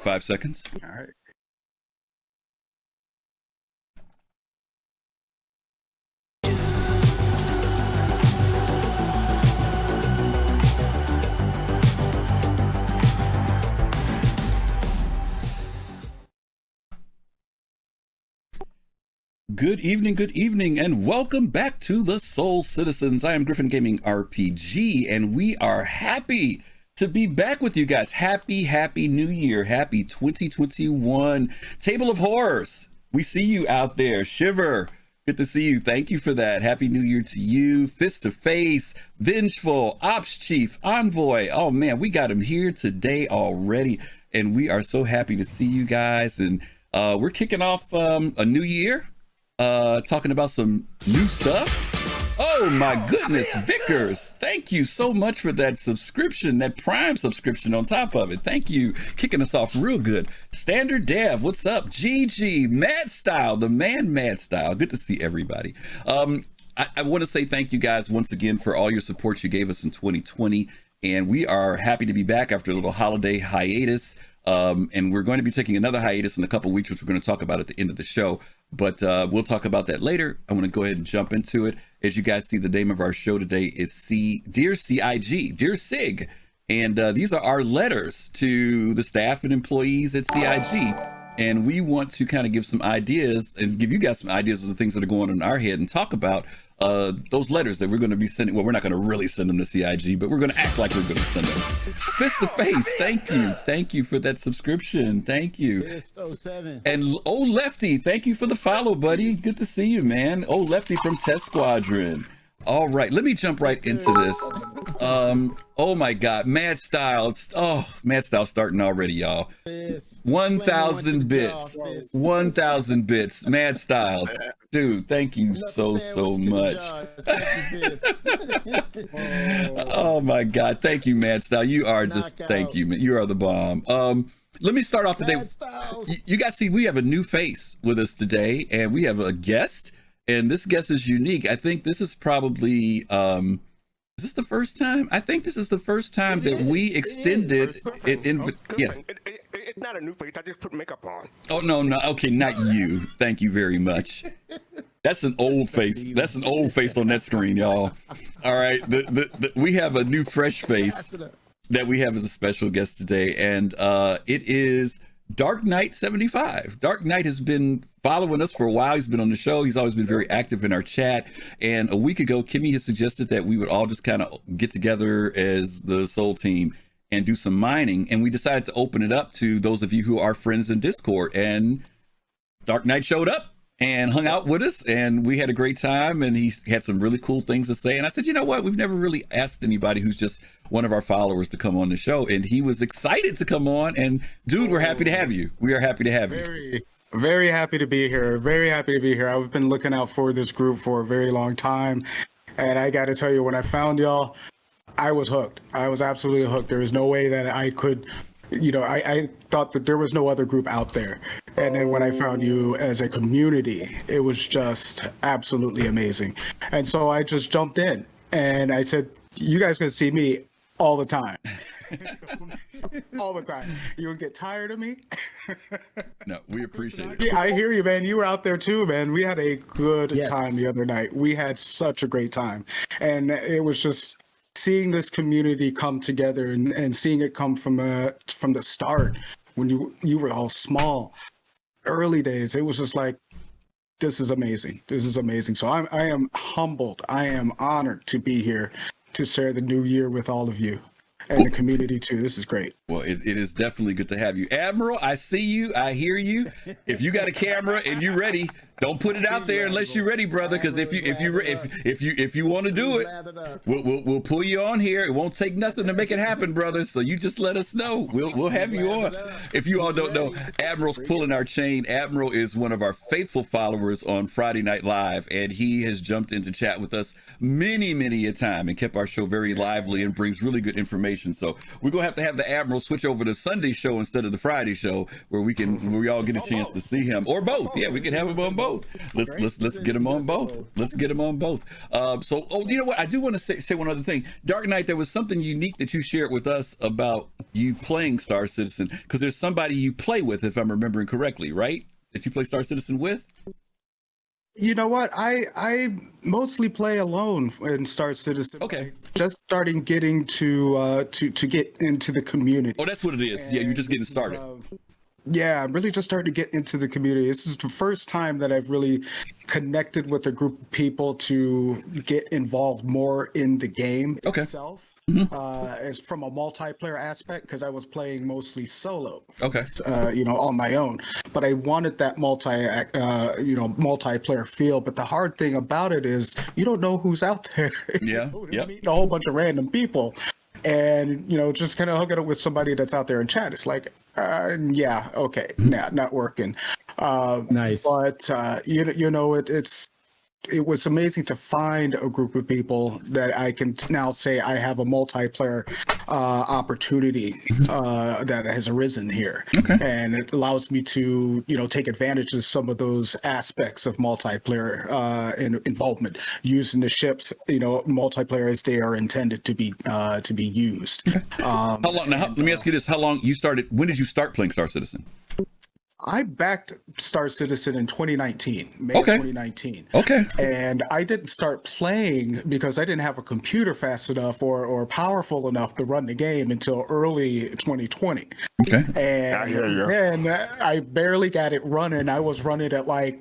5 seconds. All right. Good evening, and welcome back to the Soul Citizens. I am GriffinGamingRPG, and we are happy to be back with you guys. Happy New Year. Happy 2021. Table of Horrors. We see you out there. Shiver. Good to see you. Thank you for that. Happy New Year to you. Fist to Face, Vengeful, Ops Chief, Envoy. Oh man, we got him here today already, and we are so happy to see you guys. And we're kicking off a new year. Talking about some new stuff. Oh my goodness, Vickers, thank you so much for that subscription, that Prime subscription on top of it. Thank you, kicking us off real good. Standard Dev, what's up? GG, Mad Style, the man Mad Style. Good to see everybody. I want to say thank you guys once again for all your support you gave us in 2020, and we are happy to be back after a little holiday hiatus. And we're going to be taking another hiatus in a couple weeks, which we're going to talk about at the end of the show. But we'll talk about that later. I want to go ahead and jump into it. As you guys see, the name of our show today is Dear CIG, Dear SIG. And these are our letters to the staff and employees at CIG. And we want to kind of give some ideas and give you guys some ideas of the things that are going on in our head and talk about those letters that we're going to be sending. Well, we're not going to really send them to CIG, but we're going to act like we're going to send them. Fist to Face, thank you for that subscription. Thank you. Fist07. And Old Lefty, thank you for the follow, buddy. Good to see you, man. Old Lefty from Test Squadron. All right, let me jump right into this. Oh my God, Mad Style. Oh, Mad Style starting already, y'all. 1,000 bits. 1,000 bits. Mad Style. Dude, thank you so much. Oh my God, thank you, Mad Style. You are just, thank you, man. You are the bomb. Let me start off today. You guys see, we have a new face with us today, and we have a guest. And this guest is unique. I think this is probably, is this the first time? I think this is the first time that we extended it. Yeah. It's not a new face. I just put makeup on. Oh, no. Okay, not you. Thank you very much. That's an old face. That's an old face on that screen, y'all. All right. We have a new fresh face that we have as a special guest today. And it is DarkKnight75. DarkKnight has been following us for a while. He's been on the show. He's always been very active in our chat. And a week ago, Kimmy has suggested that we would all just kind of get together as the Soul team and do some mining. And we decided to open it up to those of you who are friends in Discord. And DarkKnight showed up and hung out with us, and we had a great time, and he had some really cool things to say. And I said, you know what? We've never really asked anybody who's just one of our followers to come on the show, and he was excited to come on. And dude, we're happy to have you. We are happy to have you. Very happy to be here. Very happy to be here. I've been looking out for this group for a very long time, and I got to tell you, when I found y'all, I was hooked. I was absolutely hooked. There was no way that I could, I thought that there was no other group out there. And then when I found you as a community, it was just absolutely amazing. And so I just jumped in and I said, you guys can see me all the time. All the time. You would get tired of me? No, we appreciate it. Yeah, I hear you, man. You were out there too, man. We had a good time the other night. We had such a great time. And it was just seeing this community come together and seeing it come from the start when you were all small. Early days, it was just like, this is amazing. This is amazing. So I am humbled. I am honored to be here to share the new year with all of you and the community too. This is great. Well, it is definitely good to have you. Admiral, I see you. I hear you. If you got a camera and you're ready, don't put it out there unless you're ready, brother. Because if you want to do it, we'll pull you on here. It won't take nothing to make it happen, brother. So you just let us know. We'll have you on. If you all don't know, Admiral's pulling our chain. Admiral is one of our faithful followers on Friday Night Live, and he has jumped into chat with us many a time and kept our show very lively and brings really good information. So we're gonna have the Admiral switch over to Sunday show instead of the Friday show, where we all get a chance to see him, or both. Yeah, we can have him on both. both. Let's get them on both. Let's get them on both. So, you know what? I do want to say one other thing. Dark Knight, there was something unique that you shared with us about you playing Star Citizen, because there's somebody you play with, if I'm remembering correctly, right? That you play Star Citizen with? You know what? I mostly play alone in Star Citizen. Okay. Just starting getting to get into the community. Oh, that's what it is. Yeah, you're just getting started. Yeah, I'm really just starting to get into the community. This is the first time that I've really connected with a group of people to get involved more in the game itself. As from a multiplayer aspect, because I was playing mostly solo. Okay. On my own. But I wanted that multiplayer feel. But the hard thing about it is you don't know who's out there. Yeah. Meeting a whole bunch of random people. And, just kind of hooking up with somebody that's out there in chat. It's like, not working. Nice. But, it was amazing to find a group of people that I can now say I have a multiplayer opportunity that has arisen here. Okay. And it allows me to, take advantage of some of those aspects of multiplayer involvement, using the ships, multiplayer as they are intended to be used. Okay. How long? Now, let me ask you this: when did you start playing Star Citizen? I backed Star Citizen in 2019, May 2019. Okay. And I didn't start playing because I didn't have a computer fast enough or powerful enough to run the game until early 2020. Okay. And I barely got it running. I was running at like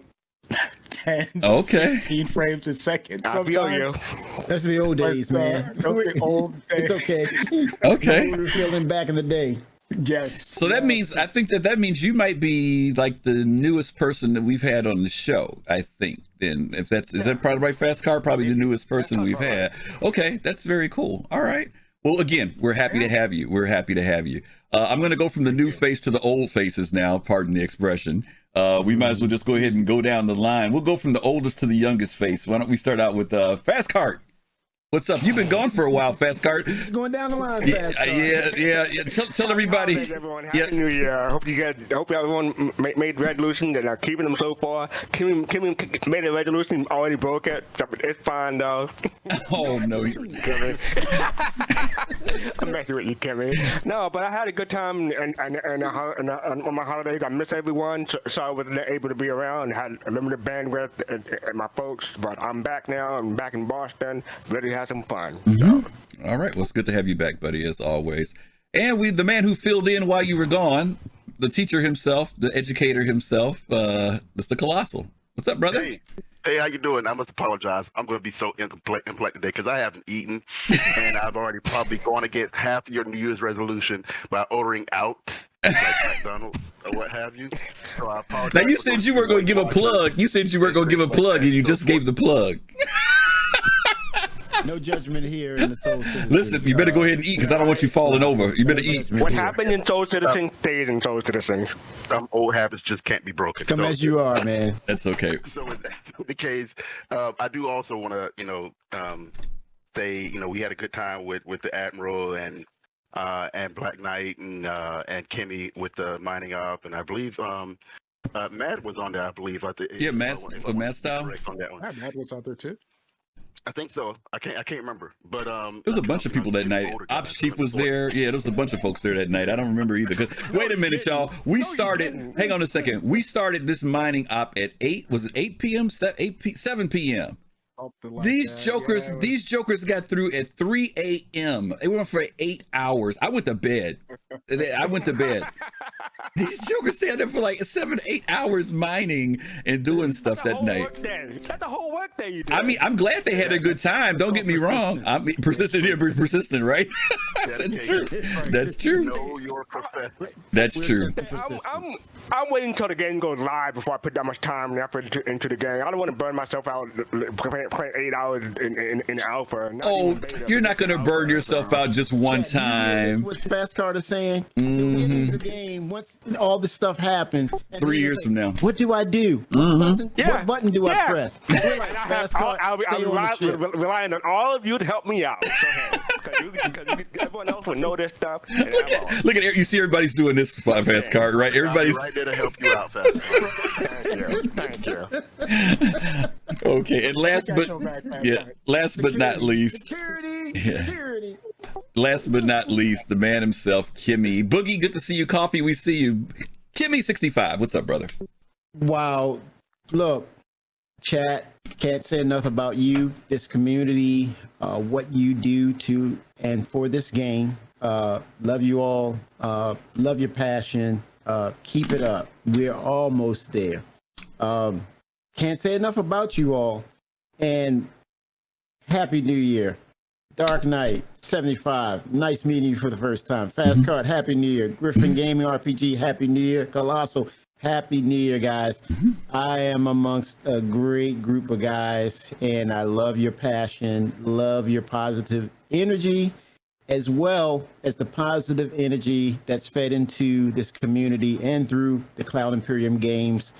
10, 15 frames a second. I feel you. That's the old days, man. Those are the old days. It's okay. Okay. We were feeling back in the day. Yes. So that means, I think that means you might be like the newest person that we've had on the show, I think. Then is that probably right, fastcart? Probably the newest person we've had. Okay, that's very cool. All right. Well, again, we're happy to have you. I'm going to go from the new face to the old faces now, pardon the expression. We might as well just go ahead and go down the line. We'll go from the oldest to the youngest face. Why don't we start out with fastcart? What's up? You've been gone for a while, fastcart. Just going down the line, fastcart. Yeah. Tell everybody. Everyone, Happy New Year. Hope everyone made resolutions and are keeping them so far. Kimmy made a resolution, already broke it. It's fine though. Oh no, Kimmy. I'm messing with you, Kimmy. No, but I had a good time and on my holidays. I miss everyone, so I wasn't able to be around. I had a limited bandwidth and my folks, but I'm back now. I'm back in Boston, ready to have some fun. Mm-hmm. All right, well, it's good to have you back, buddy, as always. And the man who filled in while you were gone, the teacher himself, the educator himself, Mr. Kelosal. What's up, brother? Hey, how you doing? I must apologize. I'm going to be so incomplete today because I haven't eaten, and I've already probably gone against half your New Year's resolution by ordering out, like McDonald's or what have you. So I apologize. Now, you said you weren't going to give a plug. You said you weren't going to give a plug, and you just gave the plug. No judgment here in the Soul Citizen. Listen, you better go ahead and eat because I don't want you falling over. You better eat. What happened in Soul Citizen stays in Soul Citizen. Some old habits just can't be broken. Come as you are, man. That's okay. So in the case, I do also want to, say, we had a good time with the Admiral and Black Knight and Kimmy with the mining up, and I believe Matt was on there. I believe. Yeah, Matt style. Matt was out there too. I think so. I can't remember, but there was a bunch of people that night. Ops Chief was there. Yeah, there was a bunch of folks there that night. I don't remember either. Wait a minute, y'all. We started. Hang on a second. We started this mining op at 8. Was it 8 p.m.? 7 p.m. These jokers got through at 3 a.m. They went for 8 hours. I went to bed. These jokers stayed there for like 7-8 hours mining and doing stuff that night. That's the whole work day you do. I mean, I'm glad they had a good time. Don't get me wrong. I mean, persistent, right? That's true. That's true. Know your profession. That's true. I'm waiting until the game goes live before I put that much time and effort into the game. I don't want to burn myself out playing 8 hours in alpha. Oh, you're not going to burn yourself out just one time. What fastcart is saying? In the game, once all this stuff happens, 3 years from now, what do I do? What button do I press? I'll be relying on all of you to help me out. Everyone else would know this stuff. And Look at you see everybody's doing this fast card, right? Everybody's right there to help you out, fast. Thank you. okay. And last but not least, Security. last but not least, the man himself, Kimmy. Boogie, good to see you. Coffee, we see you. Kimmy65, what's up, brother? Wow. Look, chat, can't say enough about you, this community, what you do to and for this game. Love you all. Love your passion. Keep it up. We're almost there. Can't say enough about you all. And Happy New Year. DarkKnight75, nice meeting you for the first time. Fastcart, Happy New Year. GriffinGamingRPG, Happy New Year. Kelosal, Happy New Year, guys. I am amongst a great group of guys, and I love your passion, love your positive energy, as well as the positive energy that's fed into this community and through the Cloud Imperium Games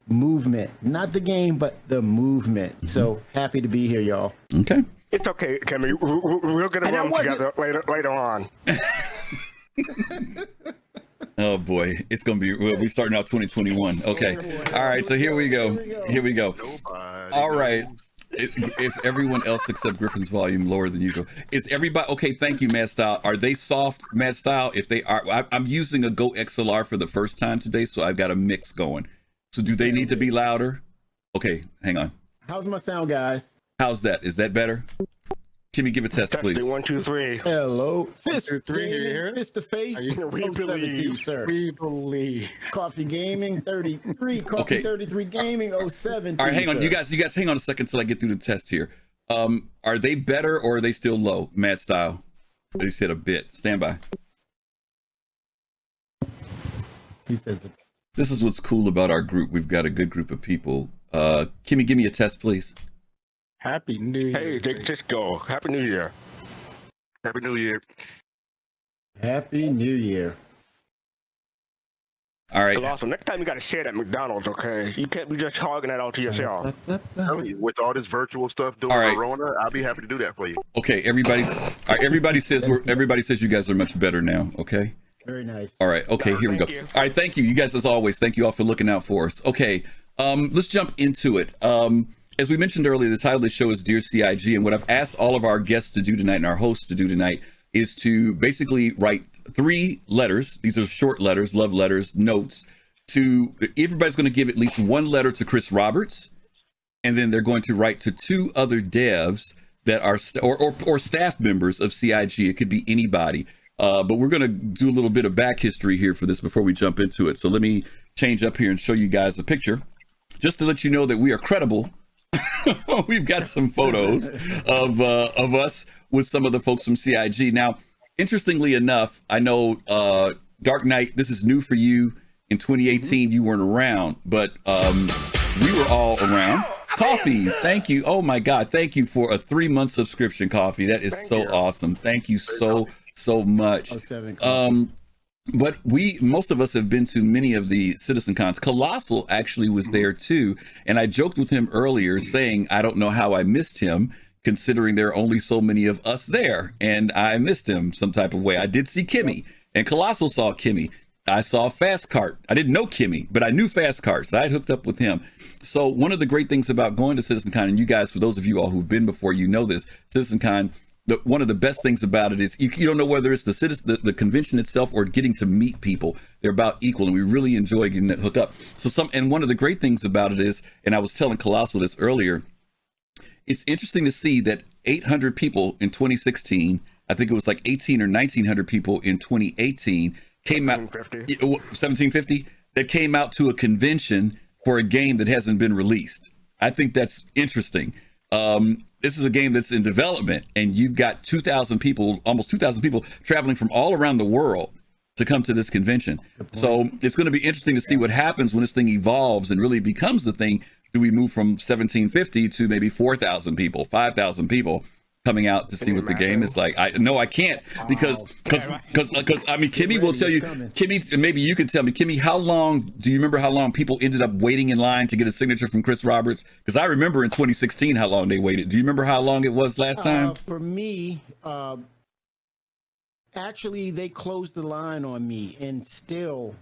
movement. Not the game, but the movement. So happy to be here, y'all. Okay. It's okay, Kimmy. We'll get around together later on. Oh boy, it's gonna be. We'll be starting out 2021. Okay, all right. So here we go. Here we go. All right. Is everyone else except Griffin's volume lower than usual? Is everybody okay? Thank you, Mad Style. Are they soft, Mad Style? If they are, I'm using a Go XLR for the first time today, so I've got a mix going. So do they need to be louder? Okay, hang on. How's my sound, guys? How's that? Is that better? Kimmy, give a test, please. Testing 1, 2, 3. Hello. Fist 1, 2, 3, do you hear it? Fist to face. We 072, believe. sir. We believe. Coffee Gaming 33. Coffee Okay. 33 Gaming 07. All right, hang on. You guys hang on a second till I get through the test here. Are they better or are they still low? Mad Style. They said a bit. Stand by. He says it. This is what's cool about our group. We've got a good group of people. Kimmy, give me a test, please. Happy New Year. Hey, just go. Happy New Year. Happy New Year. Happy New Year. All right. Also, next time you got to share that McDonald's, okay? You can't be just hogging that all to yourself. With all this virtual stuff doing All right. Corona, I'll be happy to do that for you. Okay. Everybody says you guys are much better now. Okay. Very nice. All right. Okay. Here we go. Thank you. All right. Thank you. You guys, as always, thank you all for looking out for us. Okay. Let's jump into it. As we mentioned earlier, the title of the show is Dear CIG, and what I've asked all of our guests to do tonight and our hosts to do tonight is to basically write 3 letters. These are short letters, love letters, notes. Everybody's going to give at least 1 letter to Chris Roberts, and then they're going to write to 2 other devs that are or staff members of CIG. It could be anybody, but we're going to do a little bit of back history here for this before we jump into it. So let me change up here and show you guys a picture, just to let you know that we are credible. We've got some photos of us with some of the folks from CIG. Now, interestingly enough, I know Dark Knight, this is new for you. In 2018, you weren't around, but we were all around. Coffee, thank you. Oh my God, thank you for a 3-month subscription, Coffee. That is so awesome. Thank you so much. 07. But most of us have been to many of the Citizen Cons. Kelosal actually was there too. And I joked with him earlier saying, I don't know how I missed him, considering there are only so many of us there. And I missed him some type of way. I did see Kimmy, and Kelosal saw Kimmy. I saw fastcart. I didn't know Kimmy, but I knew fastcart, so I had hooked up with him. So one of the great things about going to CitizenCon, and you guys, for those of you all who've been before, you know this, CitizenCon, one of the best things about it is you don't know whether it's the convention itself or getting to meet people. They're about equal, and we really enjoy getting that hooked up. And one of the great things about it is, and I was telling Kelosal this earlier, it's interesting to see that 800 people in 2016, I think it was like 18 or 1900 people in 2018 came out 1750 that came out to a convention for a game that hasn't been released. I think that's interesting. This is a game that's in development, and you've got 2,000 people, almost 2,000 people traveling from all around the world to come to this convention. So it's going to be interesting to see what happens when this thing evolves and really becomes the thing. Do we move from 1750 to maybe 4,000 people, 5,000 people coming out to see what the game is like? I can't, because I mean, Kimmy will tell you, Kimmy, maybe you can tell me, Kimmy, do you remember how long people ended up waiting in line to get a signature from Chris Roberts? Because I remember in 2016 how long they waited. Do you remember how long it was last time? For me, Actually, they closed the line on me, and still,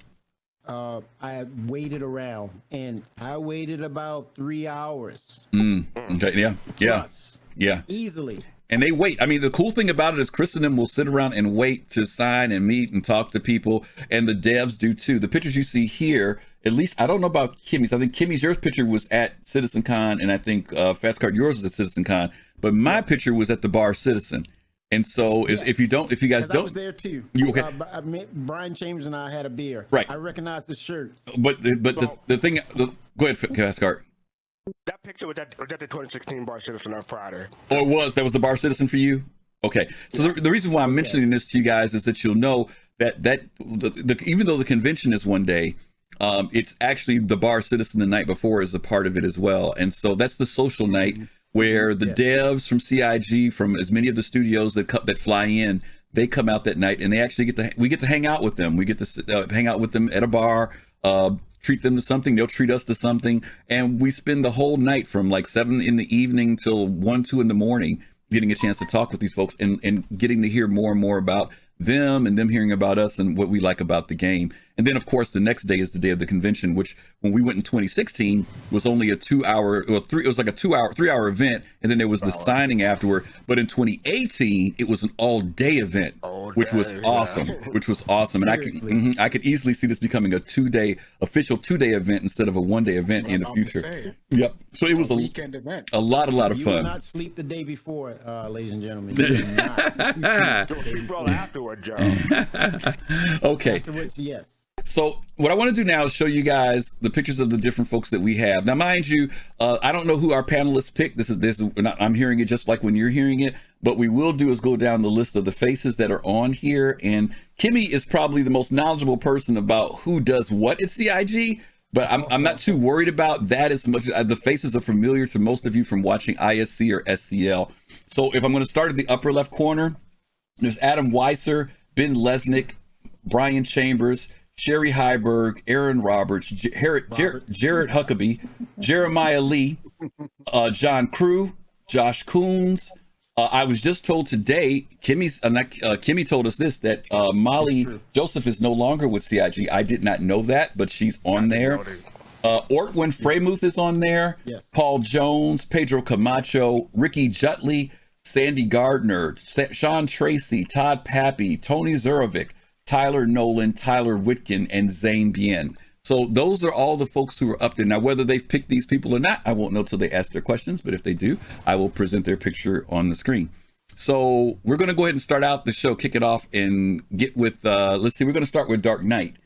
I waited around, and I waited about 3 hours. Okay, yeah. Plus, Yeah. easily. And they wait. I mean, the cool thing about it is Chris and them will sit around and wait to sign and meet and talk to people, and the devs do too. The pictures you see here, at least I don't know about Kimmy's. I think Kimmy's, yours picture was at CitizenCon, and I think fastcart, yours was at CitizenCon. But my picture was at the Bar Citizen. And so, if you guys don't, I was there too. You okay? Brian Chambers and I had a beer. Right. I recognize the shirt. But the thing, go ahead, fastcart. That picture was at the 2016 Bar Citizen on Friday. Oh, that was the Bar Citizen for you? Okay. So the reason why I'm mentioning this to you guys is that you'll know that even though the convention is one day, it's actually the Bar Citizen the night before is a part of it as well. And so that's the social night where the devs from CIG, from as many of the studios that fly in, they come out that night, and they actually we get to hang out with them. We get to hang out with them at a bar, treat them to something, they'll treat us to something, and we spend the whole night from like 7 in the evening till 1, 2 in the morning getting a chance to talk with these folks and getting to hear more and more about them and them hearing about us and what we like about the game. And then of course the next day is the day of the convention, which when we went in 2016 was only a 3 hour event, and then there was the signing afterward. But in 2018 it was an all-day event, which was awesome. And I could easily see this becoming a official 2-day event instead of a 1-day event in the future. Yep. So it was a weekend event. A lot of fun. You will not sleep the day before, ladies and gentlemen. You will not. Don't sleep well afterward, Joe. Okay. Afterwards, yes. So what I want to do now is show you guys the pictures of the different folks that we have. Now, mind you, I don't know who our panelists picked. I'm hearing it just like when you're hearing it. But we will do is go down the list of the faces that are on here. And Kimmy is probably the most knowledgeable person about who does what at CIG. But I'm not too worried about that as much. The faces are familiar to most of you from watching ISC or SCL. So if I'm going to start at the upper left corner, there's Adam Weiser, Ben Lesnick, Brian Chambers, Sherry Heiberg, Aaron Roberts, Jared Huckabee, Jeremiah Lee, John Crew, Josh Coons. I was just told today, Kimmy told us this, that Molly Joseph is no longer with CIG. I did not know that, but she's on there. Ortwin Fremuth is on there. Yes. Paul Jones, Pedro Camacho, Ricky Jutley, Sandy Gardner, Sean Tracy, Todd Pappy, Tony Zurovic, Tyler Nolan, Tyler Whitkin, and Zane Bien. So those are all the folks who are up there. Now, whether they've picked these people or not, I won't know till they ask their questions. But if they do, I will present their picture on the screen. So we're going to go ahead and start out the show, kick it off, and get with, let's see, we're going to start with Dark Knight.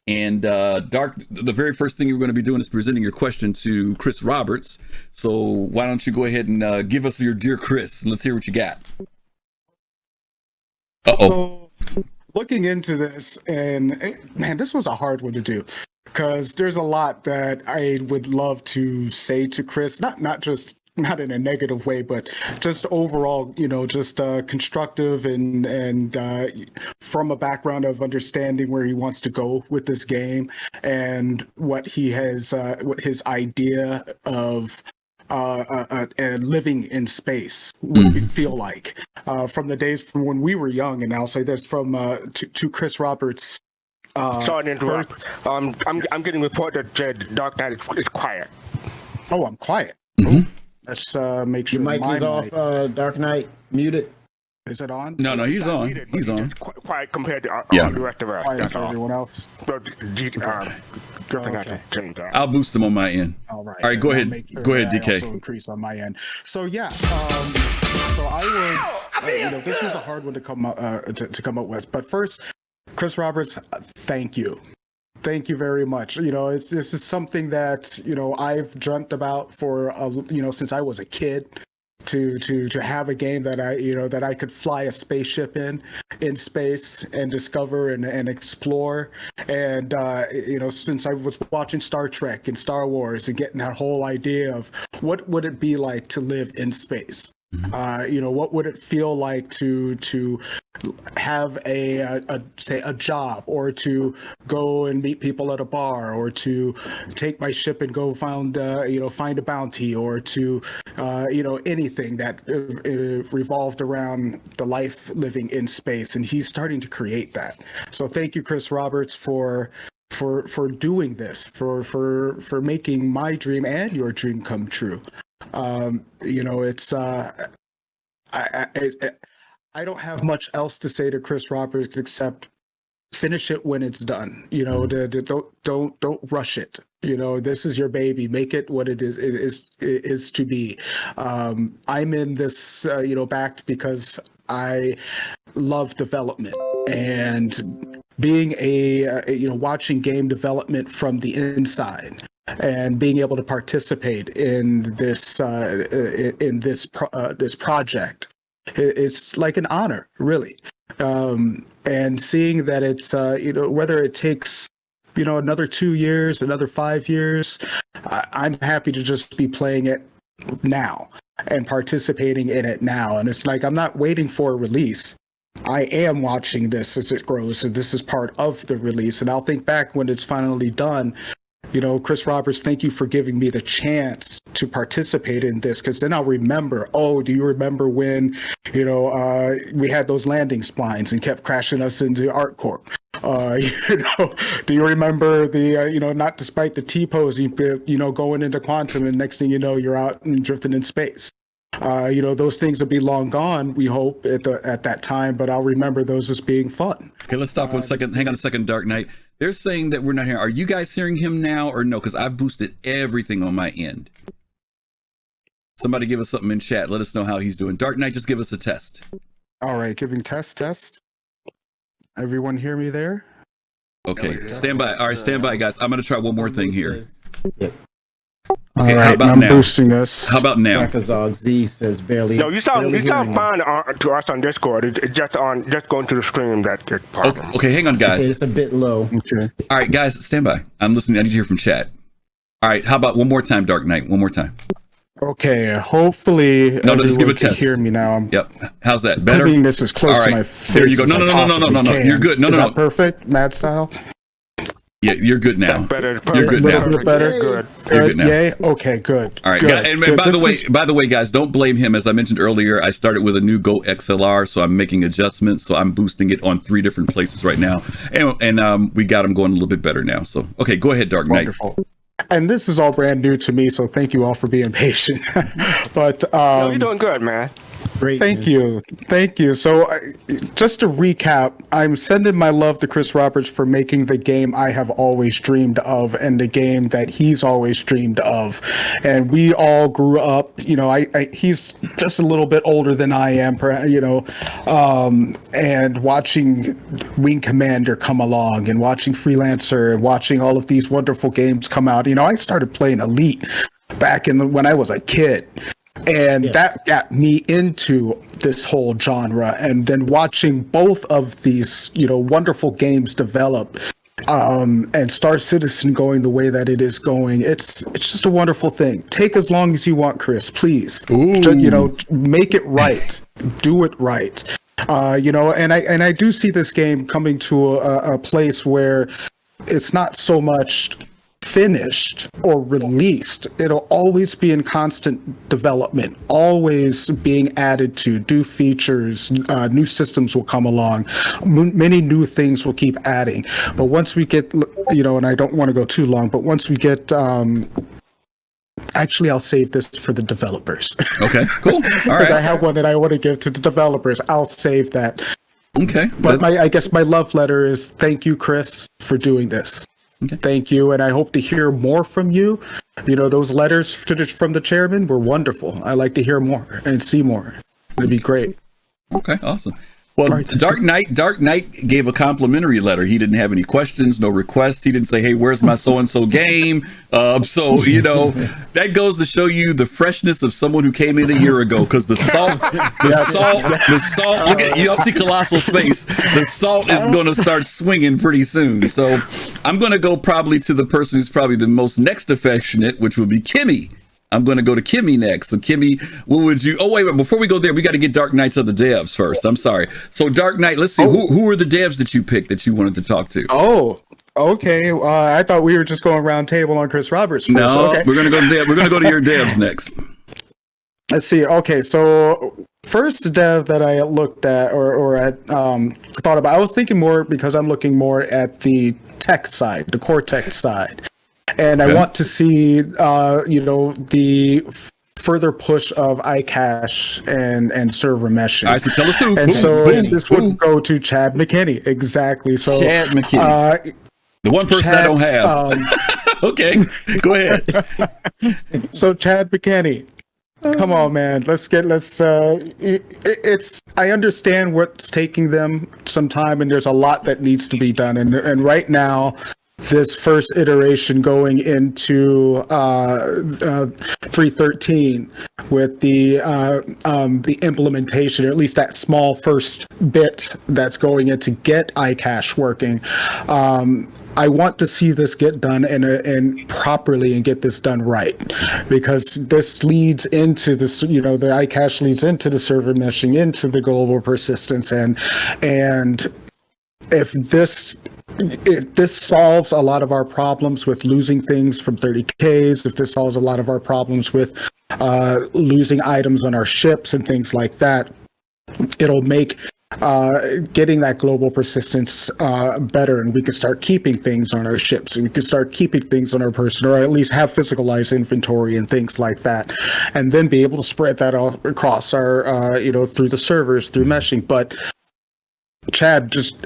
And the very first thing you're going to be doing is presenting your question to Chris Roberts. So why don't you go ahead and give us your dear Chris. Let's hear what you got. Uh-oh. So, looking into this, and man, this was a hard one to do because there's a lot that I would love to say to Chris, not in a negative way, but just overall, just constructive and from a background of understanding where he wants to go with this game and what his idea of living in space would feel like from the days from when we were young. And I'll say this from to Chris Roberts. Sorry to interrupt. I'm getting report that Dark Knight is quiet. Oh, I'm quiet. Mm-hmm. Let's make sure your mic is off. Dark Knight muted. Is it on? No, he's on. He's on. Quiet compared to the rest of us. Quiet to everyone else. I'll boost them on my end. All right. All right, go ahead. Go ahead, DK. Also increase on my end. So yeah. So I was. This was a hard one to come up with. But first, Chris Roberts, thank you. Thank you very much. This is something that I've dreamt about for since I was a kid. To have a game that I could fly a spaceship in space and discover and explore, and since I was watching Star Trek and Star Wars and getting that whole idea of what would it be like to live in space, What would it feel like to have a job, or to go and meet people at a bar, or to take my ship and go find a bounty, or to anything that revolved around the life living in space. And he's starting to create that. So thank you, Chris Roberts, for doing this, for making my dream and your dream come true. It's I don't have much else to say to Chris Roberts except finish it when it's done. Don't rush it. This is your baby. Make it what it is to be. I'm in this backed because I love development, and being watching game development from the inside, and being able to participate in this project is like an honor, really. And seeing that it's whether it takes another 2 years, another 5 years, I'm happy to just be playing it now and participating in it now. And it's like I'm not waiting for a release. I am watching this as it grows, and this is part of the release. And I'll think back when it's finally done. Chris Roberts, thank you for giving me the chance to participate in this, because then I'll remember, do you remember when, we had those landing splines and kept crashing us into ArcCorp? Do you remember the, not despite the T-pose, going into quantum, and next thing you know, you're out and drifting in space. Those things will be long gone, we hope, at that time, but I'll remember those as being fun. Okay, let's stop 1 second. Hang on a second, Dark Knight. They're saying that we're not hearing. Are you guys hearing him now or no? Because I've boosted everything on my end. Somebody give us something in chat. Let us know how he's doing. Dark Knight, just give us a test. All right, giving test. Everyone hear me there? Okay, stand by. All right, stand by, guys. I'm going to try one more thing here. Yep. Okay, all right, how about I'm now? Boosting us. How about now? Drakazog Z says barely. No, you sound hearing fine to us on Discord. It's just going to the stream that gets problem. Okay, hang on, guys. It's a bit low. Okay. All right, guys, stand by. I'm listening. I need to hear from chat. All right, how about one more time, Dark Knight? One more time. Okay, hopefully No, just give a can test. hear me now. Yep. How's that? Better? I'm being this as close All to right. my face There you go. as No. I possibly can. You're good. No. Is that perfect, Mad Style? Yeah, you're good now. Better. You're good now. Better. Good. You're good now. Yay. Okay, good. All right. Good. And Good. by the way, guys, don't blame him. As I mentioned earlier, I started with a new Go XLR, so I'm making adjustments. So I'm boosting it on 3 different places right now, and we got him going a little bit better now. So okay, go ahead, Dark Knight. Wonderful. And this is all brand new to me, so thank you all for being patient. But No, you're doing good, man. Great. Thank you. So just to recap, I'm sending my love to Chris Roberts for making the game I have always dreamed of, and the game that he's always dreamed of. And we all grew up, he's just a little bit older than I am, and watching Wing Commander come along, and watching Freelancer, and watching all of these wonderful games come out. I started playing Elite back when I was a kid. And that got me into this whole genre. And then watching both of these, wonderful games develop, and Star Citizen going the way that it is going, it's just a wonderful thing. Take as long as you want, Chris, please. Just, make it right. Do it right. And I do see this game coming to a place where it's not so much finished or released. It'll always be in constant development, always being added to new features. New systems will come along, many new things will keep adding. But once we get, and I don't want to go too long, but once we get, actually I'll save this for the developers. Okay, cool. All Because right. I have one that I want to give to the developers. I'll save that. Okay. But I guess my love letter is thank you, Chris, for doing this. Okay. Thank you, and I hope to hear more from you. Those letters from the chairman were wonderful. I like to hear more and see more. It'd be great. Okay, awesome. Well, Right. Dark Knight gave a complimentary letter. He didn't have any questions, no requests. He didn't say, "Hey, where's my so-and-so game?" So that goes to show you the freshness of someone who came in a year ago. Because the salt. Look at y'all see Colosal's face. The salt is going to start swinging pretty soon. So I'm going to go probably to the person who's probably the most next affectionate, which would be Kimmy. I'm going to go to Kimmy next. So Kimmy, what would you? Oh wait, before we go there, we got to get Dark Knights of the devs first. I'm sorry. So Dark Knight, let's see who were the devs that you picked that you wanted to talk to. Oh, okay. I thought we were just going round table on Chris Roberts first. No, okay. we're gonna go. We're gonna go to your devs next. Let's see. Okay, so first dev that I looked at or thought about, I was thinking more because I'm looking more at the tech side, the core tech side. And I want to see, the further push of iCache and server meshing. All right, so tell us who. And this would go to Chad McKinney. Exactly. So Chad McKinney. The one person I don't have. Okay, go ahead. So Chad McKinney. Come on, man. I understand what's taking them some time, and there's a lot that needs to be done. And right now, this first iteration going into 3.13 with the implementation, or at least that small first bit that's going in to get iCache working. I want to see this get done and properly and get this done right, because this leads into this, the iCache leads into the server meshing, into the global persistence, and if this solves a lot of our problems with losing things from 30Ks, if this solves a lot of our problems with losing items on our ships and things like that, it'll make getting that global persistence better, and we can start keeping things on our ships, and we can start keeping things on our person, or at least have physicalized inventory and things like that, and then be able to spread that all across our through the servers, through meshing. But Chad, just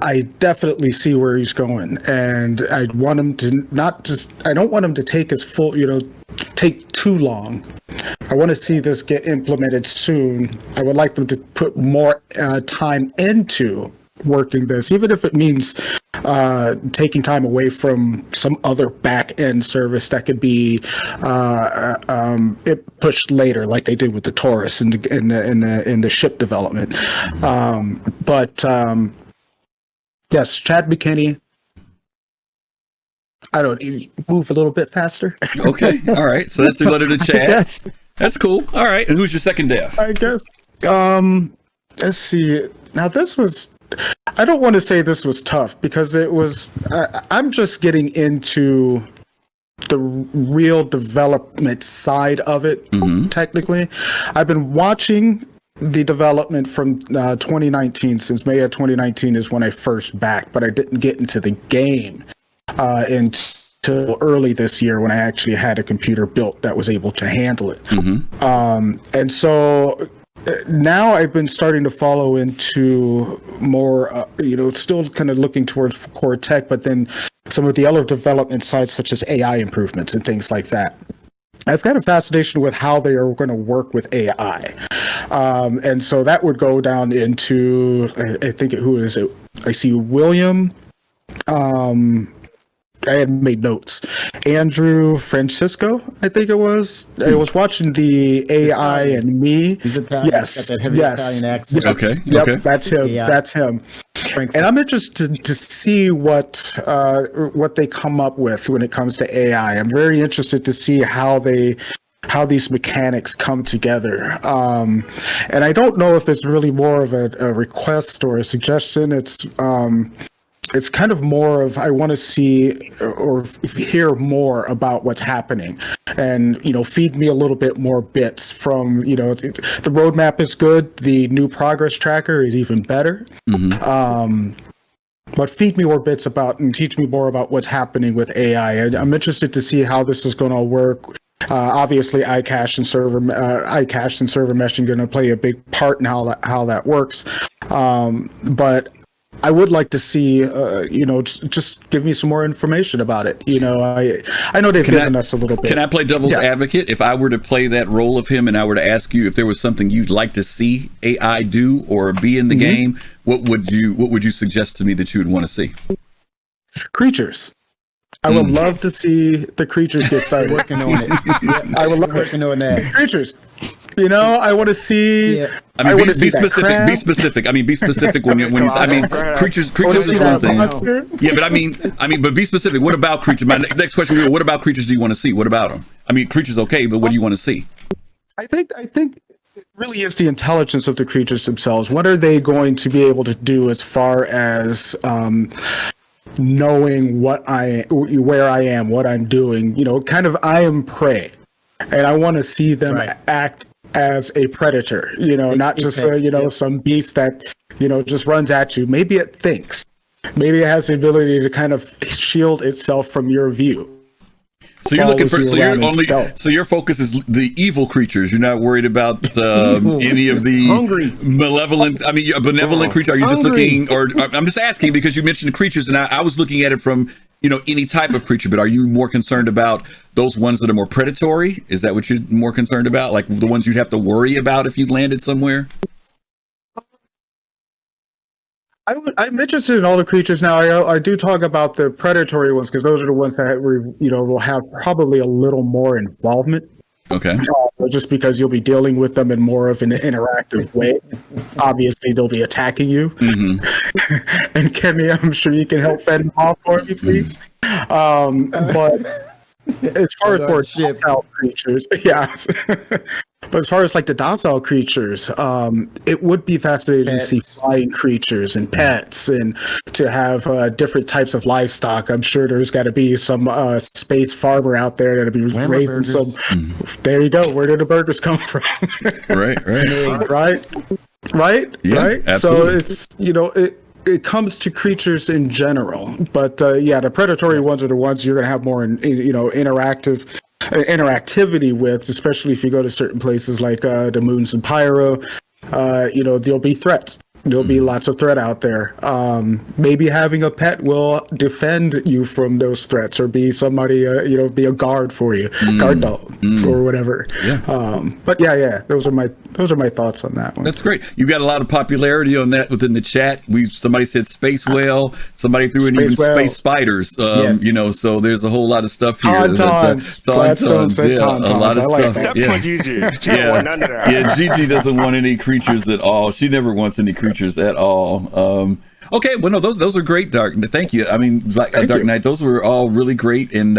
I definitely see where he's going, and I want him to I don't want him to take his full, take too long. I want to see this get implemented soon. I would like them to put more time into working this, even if it means taking time away from some other back end service that could be it pushed later, like they did with the Taurus in the ship development. Yes, Chad McKinney. I don't move a little bit faster. Okay, all right. So that's the letter to Chad. Yes, that's cool. All right, and who's your second dev? I guess. Let's see. Now this was. I don't want to say this was tough, because it was. I'm just getting into the real development side of it. Technically, I've been watching the development from 2019, since May of 2019 is when I first backed, but I didn't get into the game until early this year, when I actually had a computer built that was able to handle it. And so now I've been starting to follow into more, still kind of looking towards core tech, but then some of the other development sides, such as AI improvements and things like that. I've got a fascination with how they are going to work with AI. And so that would go down into, I think, who is it? I see William. I had made notes. Andrew Francisco, I think it was. I was watching the AI and me. He's Italian. Yes. Got that heavy Italian accent. Yes. Okay. Yep. Okay. That's him. Yeah. That's him. And I'm interested to see what they come up with when it comes to AI. I'm very interested to see how these mechanics come together. And I don't know if it's really more of a request or a suggestion. It's kind of more of, I want to see or hear more about what's happening, and feed me a little bit more bits from the roadmap is good, the new progress tracker is even better. But feed me more bits about and teach me more about what's happening with AI. I'm interested to see how this is going to work. Obviously, iCache and server meshing going to play a big part in how that works. But I would like to see, just give me some more information about it. I know they've given us a little bit. Can I play devil's advocate? If I were to play that role of him, and I were to ask you if there was something you'd like to see AI do or be in the game, what would you suggest to me that you would want to see? Creatures. I would love to see the creatures get started. Working on it. I would love working on that. Creatures. You know, I want to see. Yeah. I mean, wanna be see that specific. crab. Be specific. I mean, be specific when you. I mean, creatures I wanna is see one that thing. monster. Yeah, but I mean, but be specific. What about creatures? My next question will be, what about creatures do you want to see? What about them? I mean, creatures okay, but what do you want to see? I think it really is the intelligence of the creatures themselves. What are they going to be able to do as far as knowing where I am, what I'm doing? You know, kind of I am prey, and I want to see them Right. act as a predator. You know, not just some beast that just runs at you. Maybe it thinks. Maybe it has the ability to kind of shield itself from your view. So you're looking for. Follows So you you're around in only. stealth. So your focus is the evil creatures. You're not worried about any of the Hungry. malevolent. I mean, a benevolent creature. Are you just Hungry. looking? Or I'm just asking because you mentioned creatures, and I was looking at it from any type of creature. But are you more concerned about those ones that are more predatory? Is that what you're more concerned about? Like the ones you'd have to worry about if you landed somewhere? I'm interested in all the creatures now. I do talk about the predatory ones because those are the ones that will have probably a little more involvement. Okay. Just because you'll be dealing with them in more of an interactive way. Obviously, they'll be attacking you. Mm-hmm. And Kemi, I'm sure you can help fend them off for me, please. But as far as more docile creatures, yes. But as far as like the docile creatures, it would be fascinating to see flying creatures and pets, and to have different types of livestock. I'm sure there's got to be some space farmer out there that'll be raising some. There you go. Where did the burgers come from? Right. right. Yeah, Right. absolutely. So it's it comes to creatures in general, but the predatory ones are the ones you're going to have more interactivity with, especially if you go to certain places like the Moons and Pyro. There'll be threats. There'll be lots of threat out there. Maybe having a pet will defend you from those threats, or be somebody, be a guard for you, guard dog or whatever. Yeah. But those are my thoughts on that one. That's great. You got a lot of popularity on that within the chat. Somebody said space whale. Somebody threw in even space spiders. Yes. So there's a whole lot of stuff here. Tauntauns. Tauntauns. Yeah, a lot of I like stuff. that. Yeah. That's Gigi. She don't want none of that. Yeah, Gigi doesn't want any creatures at all. She never wants any creatures at all. Okay, well, no, those are great, Dark. Thank you. I mean, Dark Knight, those were all really great, and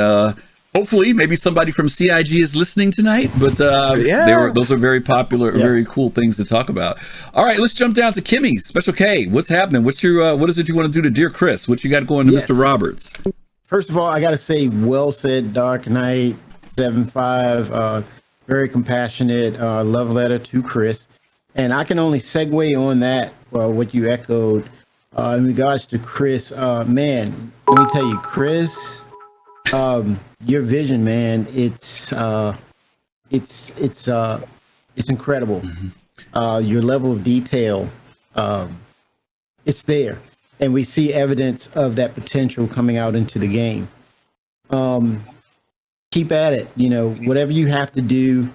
hopefully, maybe somebody from CIG is listening tonight. But those are very popular, very cool things to talk about. All right, let's jump down to Kimmy, Special K. What's happening? What's your what is it you want to do to Dear Chris? What you got going to Mr. Roberts? First of all, I got to say, well said, DarkKnight75. Very compassionate love letter to Chris. And I can only segue on that, what you echoed in regards to Chris. Man, let me tell you, Chris, your vision, man, it's incredible. Your level of detail, it's there. And we see evidence of that potential coming out into the game. Keep at it, whatever you have to do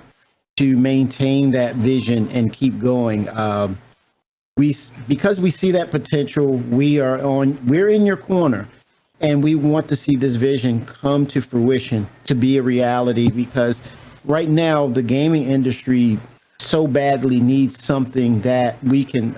to maintain that vision and keep going. Because we see that potential, we're in your corner, and we want to see this vision come to fruition, to be a reality, because right now the gaming industry so badly needs something that we can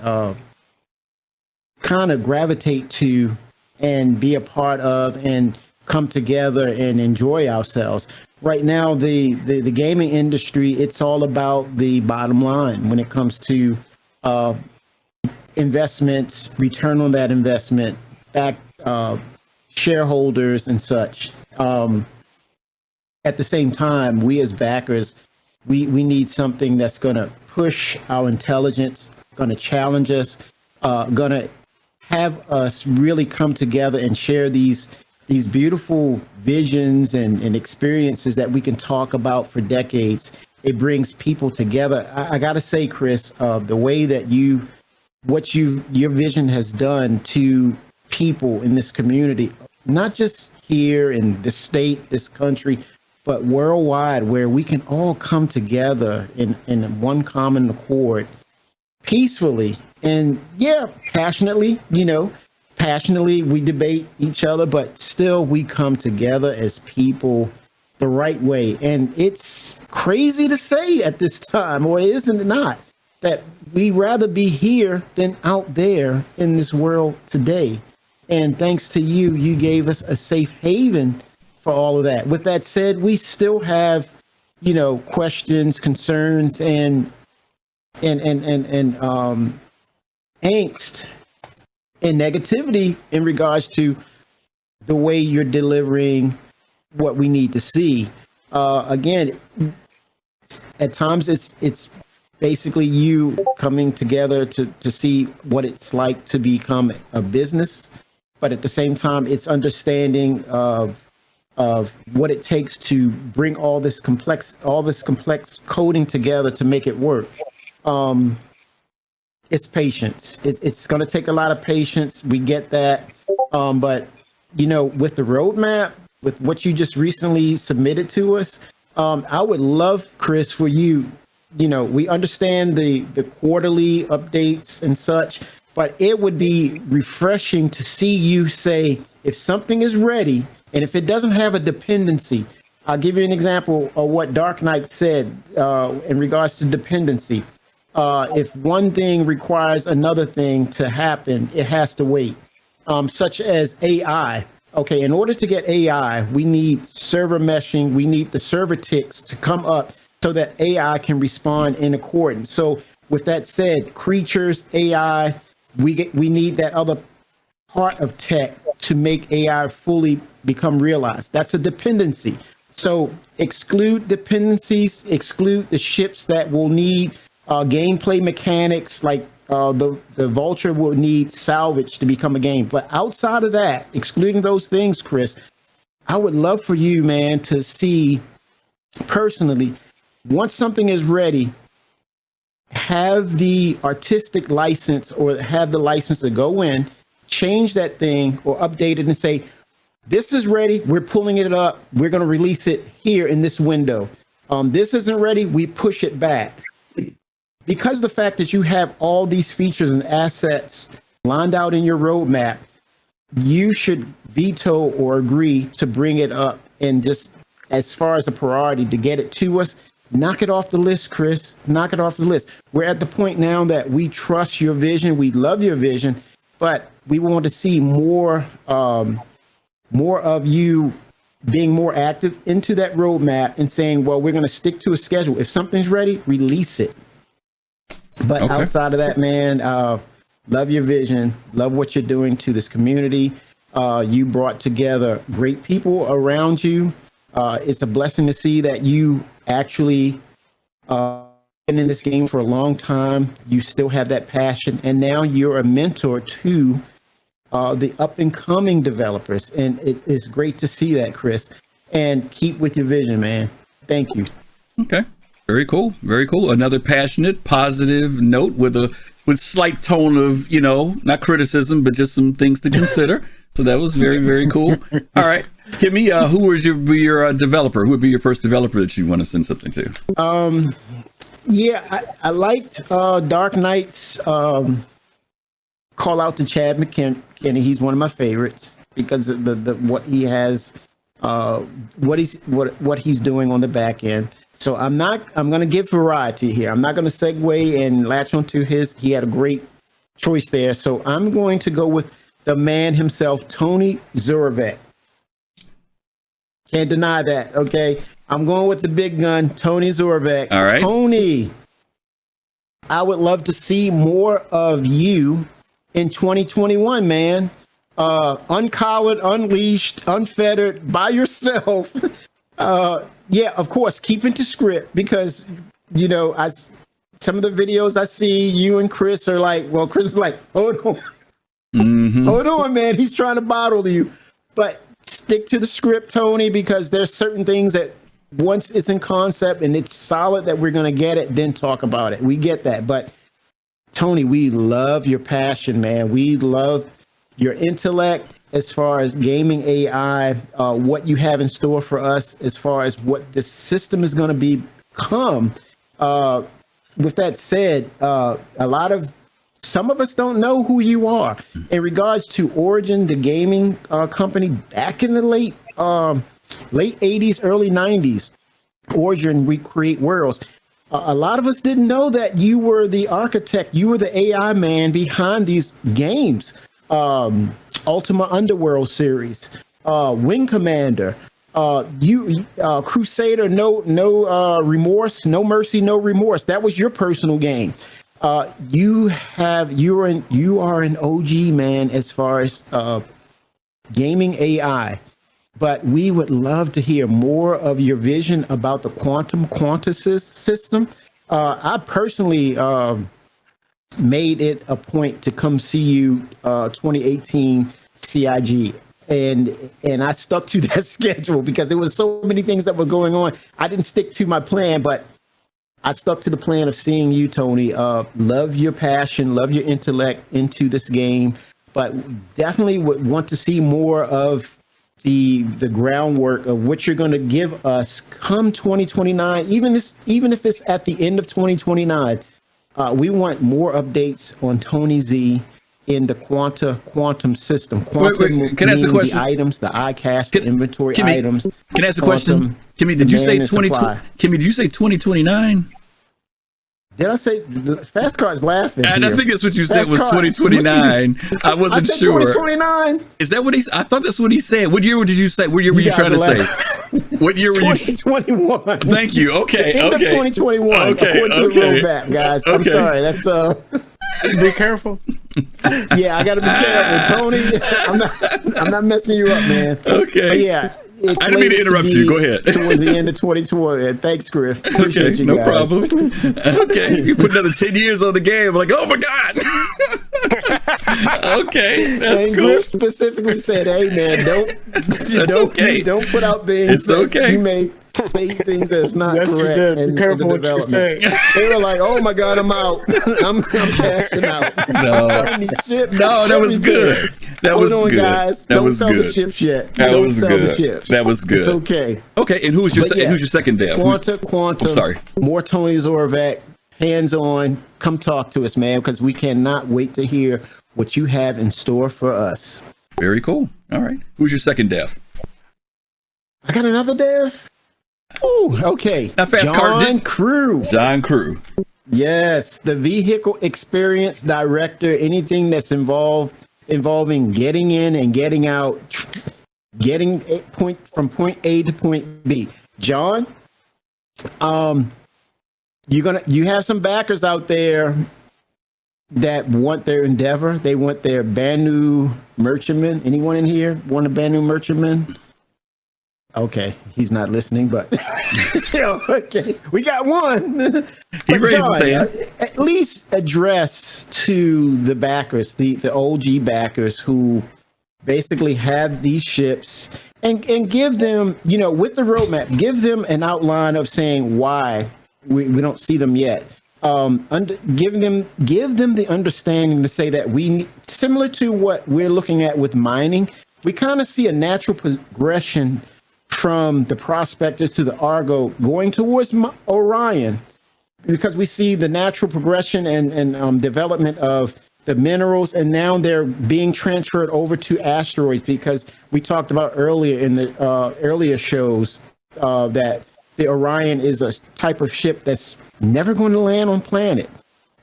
kind of gravitate to and be a part of and come together and enjoy ourselves. Right now, the gaming industry, it's all about the bottom line when it comes to investments, return on that investment, back shareholders and such. At the same time, we as backers, we need something that's going to push our intelligence, going to challenge us, going to have us really come together and share these beautiful visions and experiences that we can talk about for decades. It brings people together. I got to say, Chris, the way that your vision has done to people in this community, not just here in this state, this country, but worldwide, where we can all come together in one common accord, peacefully and passionately, passionately we debate each other, but still we come together as people the right way. And it's crazy to say at this time, or isn't it not, that we'd rather be here than out there in this world today. And thanks to you, you gave us a safe haven for all of that. With that said, we still have, questions, concerns, and angst and negativity in regards to the way you're delivering what we need to see. Again, at times it's basically you coming together to see what it's like to become a business, but at the same time, it's understanding of what it takes to bring all this complex coding together to make it work. It's patience. It's going to take a lot of patience. We get that. But, with the roadmap, with what you just recently submitted to us, I would love, Chris, for you, we understand the quarterly updates and such, but it would be refreshing to see you say, if something is ready, and if it doesn't have a dependency, I'll give you an example of what Dark Knight said in regards to dependency. If one thing requires another thing to happen, it has to wait, such as AI. Okay, in order to get AI, we need server meshing. We need the server ticks to come up so that AI can respond in accordance. So with that said, creatures, AI, we need that other part of tech to make AI fully become realized. That's a dependency. So exclude dependencies, exclude the ships that will need gameplay mechanics, like the Vulture will need salvage to become a game. But outside of that, excluding those things, Chris, I would love for you, man, to see personally, once something is ready, have the artistic license or have the license to go in, change that thing or update it and say, this is ready, we're pulling it up, we're going to release it here in this window. This isn't ready, we push it back. Because the fact that you have all these features and assets lined out in your roadmap, you should veto or agree to bring it up, and just as far as a priority to get it to us, knock it off the list, Chris. Knock it off the list. We're at the point now that we trust your vision. We love your vision, but we want to see more of you being more active into that roadmap and saying, well, we're going to stick to a schedule. If something's ready, release it. But okay. Outside of that, man, love your vision. Love what you're doing to this community. You brought together great people around you. It's a blessing to see that you actually been in this game for a long time. You still have that passion, and now you're a mentor to the up and coming developers. And it's great to see that, Chris. And keep with your vision, man. Thank you. Okay. Very cool. Very cool. Another passionate, positive note with slight tone of, not criticism, but just some things to consider. So that was very, very cool. All right. Kimmy, who was your developer? Who would be your first developer that you want to send something to? Yeah, I liked Dark Knight's call out to Chad McKinney. He's one of my favorites because of the what he has, what he's doing on the back end. So I'm going to give variety here. I'm not going to segue and latch onto he had a great choice there. So I'm going to go with the man himself, Tony Zurovec. Can't deny that. Okay. I'm going with the big gun, Tony Zurovec. All right. Tony, I would love to see more of you in 2021, man. Uncollared, unleashed, unfettered, by yourself. Yeah, of course, keeping to script because, some of the videos I see, you and Chris are like, well, Chris is like, hold on. Mm-hmm. Hold on, man. He's trying to bottle you. But stick to the script, Tony, because there's certain things that once it's in concept and it's solid that we're going to get it, then talk about it. We get that. But Tony, we love your passion, man. We love your intellect as far as gaming AI, what you have in store for us as far as what this system is going to become. With that said, some of us don't know who you are. In regards to Origin, the gaming company back in the late late 80s, early 90s, Origin, we create worlds. A lot of us didn't know that you were the architect, you were the AI man behind these games. Ultima Underworld series, Wing Commander, Crusader, no remorse, no mercy, no remorse. That was your personal game. You are an OG man as far as gaming AI. But we would love to hear more of your vision about the quantum system. I personally made it a point to come see you 2018 CIG. And I stuck to that schedule because there was so many things that were going on. I didn't stick to my plan, but I stuck to the plan of seeing you, Tony. Love your passion, love your intellect into this game, but definitely would want to see more of the groundwork of what you're going to give us come 2029, even if it's at the end of 2029. We want more updates on Tony Z in the quantum system. Quantum, can I ask a question? The items, the iCache, the inventory items. Can I ask a question? Kimmy, did you say 2020? Kimmy, did you say 2029? Did I say fastcart's laughing? And here. I think that's what you said was 2029. I wasn't sure. 2029. Is that what he? I thought that's what he said. What year did you say? What year were you trying to say? What year were you? 2021. Thank you. Okay. End of 2021. Okay. According to the roadmap, guys. I'm sorry. That's Be careful. Yeah, I gotta be careful, Tony. I'm not messing you up, man. Okay. But yeah. I didn't mean to interrupt you. Go ahead. Towards the end of 2020. Thanks, Griff. Okay, you no guys. problem. Okay, you put another 10 years on the game. I'm like, oh my God. Okay, that's and cool. Griff specifically said, "Hey, man, don't put out things It's that okay. you may say things that's not Yes, you correct." did. In Be careful the what you say. They were like, "Oh my God, I'm out. I'm cashing out." No, that was good. That was Hold on, good. guys. That Don't was sell the good. ships yet. That Don't was sell good. the ships. That was good. It's okay. Okay, and who's your But yes, who's your second dev? Quantum. I'm sorry. More Tony Zorvac, hands on. Come talk to us, man, because we cannot wait to hear what you have in store for us. Very cool. All right. Who's your second dev? I got another dev. Oh, okay. Now, John Crew. John Crew. Yes, the vehicle experience director. Anything that's involving getting in and getting out, getting from point A to point B. John, you have some backers out there that want their endeavor. They want their Banu merchantman. Anyone in here want a Banu merchantman? Okay, he's not listening, but okay, we got one. He raised his hand. At least address to the backers, the OG backers who basically have these ships, and give them, with the roadmap, give them an outline of saying why we don't see them yet. Give them the understanding to say that similar to what we're looking at with mining, we kind of see a natural progression from the Prospectors to the Argo going towards Orion, because we see the natural progression and development of the minerals, and now they're being transferred over to asteroids, because we talked about earlier in the earlier shows that the Orion is a type of ship that's never going to land on planet,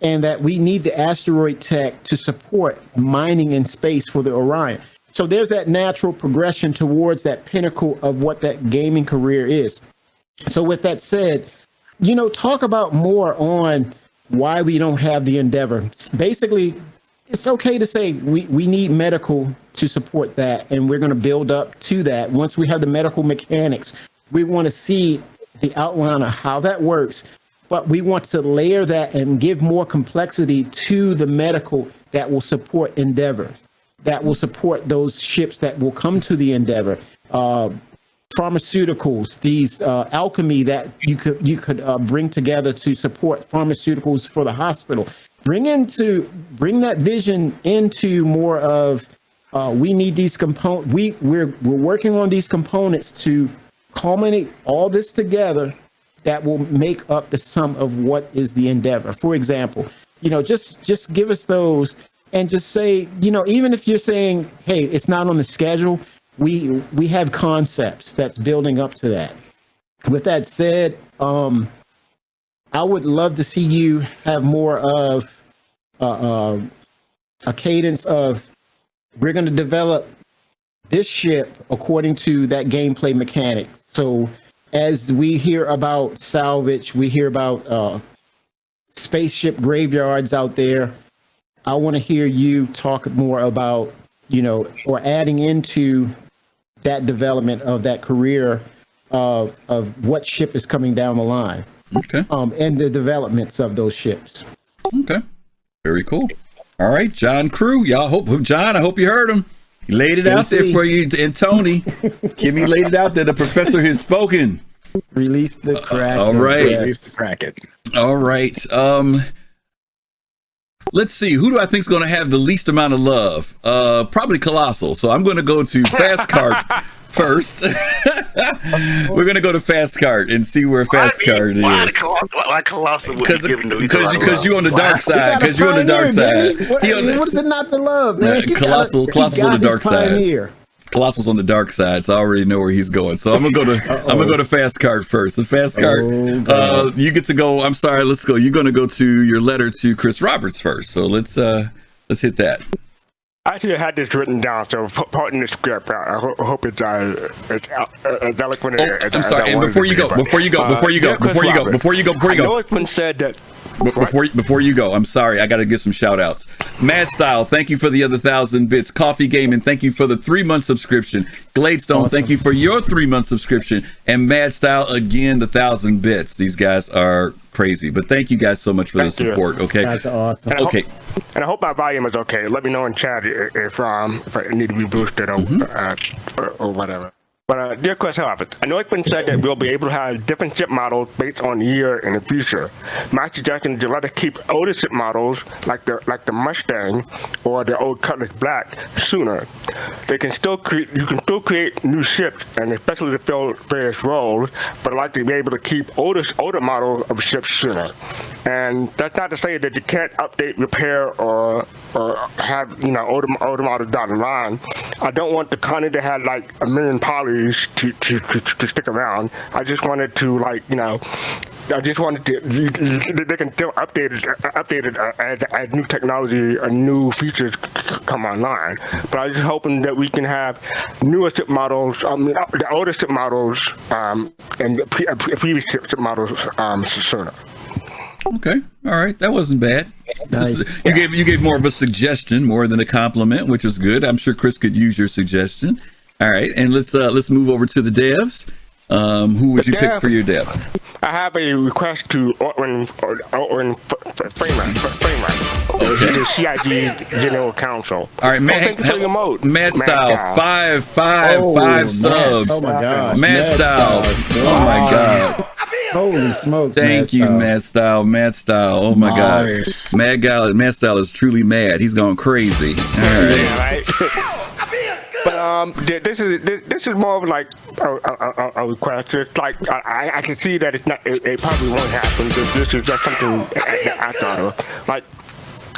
and that we need the asteroid tech to support mining in space for the Orion. So there's that natural progression towards that pinnacle of what that gaming career is. So with that said, talk about more on why we don't have the Endeavor. Basically, it's okay to say we need medical to support that, and we're going to build up to that. Once we have the medical mechanics, we want to see the outline of how that works, but we want to layer that and give more complexity to the medical that will support Endeavors, that will support those ships that will come to the Endeavor. Pharmaceuticals, these alchemy that you could bring together to support pharmaceuticals for the hospital. Bring that vision into more of we need these components. We're working on these components to culminate all this together that will make up the sum of what is the Endeavor. For example, just give us those, and just say, even if you're saying, hey, it's not on the schedule, we have concepts that's building up to that. With that said, I would love to see you have more of a cadence of, we're going to develop this ship according to that gameplay mechanic. So as we hear about salvage, we hear about spaceship graveyards out there. I want to hear you talk more about, or adding into that development of that career of what ship is coming down the line. Okay. And the developments of those ships. Okay. Very cool. All right, John Crew. I hope you heard him. He laid it out there for you. And Tony, Kimmy laid it out there. The professor has spoken. Release the Kraken. All right. Release the Kraken. All right. Let's see. Who do I think is going to have the least amount of love? Probably Kelosal. So I'm going to go to fastcart first. We're going to go to fastcart and see where fastcart is. Why Kelosal? Because you're on the dark side. Because you're on the dark side. What is it not to love, man? Kelossal's on the dark side. Kelossal's on the dark side, so I already know where he's going. So I'm gonna go to fastcart first. So fastcart, you get to go. I'm sorry, let's go. You're gonna go to your letter to Chris Roberts first. So let's hit that. I actually had this written down, so pardon the script. I hope it's as eloquent as I'm sorry. And before you go, I know it's been said that. Before you go, I'm sorry, I got to give some shout outs. Mad Style, thank you for the other 1,000 bits. Coffee Gaming, thank you for the 3-month subscription. Gladestone, awesome. Thank you for your 3-month subscription. And Mad Style, again, the 1,000 bits. These guys are crazy, but thank you guys so much for the support. Okay, that's awesome. Okay, and I hope my volume is okay. Let me know in chat if I need to be boosted or whatever. But dear Chris Roberts, I know it's been said that we'll be able to have different ship models based on year in the future. My suggestion is to rather keep older ship models like the Mustang or the old Cutlass Black sooner. You can still create new ships, and especially to fill various roles, but I'd like to be able to keep older models of ships sooner. And that's not to say that you can't update, repair, or have older models down the line. I don't want the content to have like a million polys to stick around. I just wanted to they can still update it as new technology and new features come online. But I'm just hoping that we can have newer ship models, the older ship models, and the previous ship models sooner. Okay, all right, that wasn't bad. Nice. You gave more of a suggestion more than a compliment, which was good. I'm sure Chris could use your suggestion. All right, and let's move over to the devs. Who would you pick for your devs? I have a request to Ortwin Framer, the CIG General Counsel. All right, thank you for your emote. Mad Style, five subs. Oh my God, Mad Style. Oh my God. Holy smokes! Thank you, Mad Style. Oh my God, Mad Style is truly mad. He's going crazy. All right. Yeah, right. But this is more of like a request. It's like I can see that it's not. It probably won't happen. This is just something that I thought of. Like,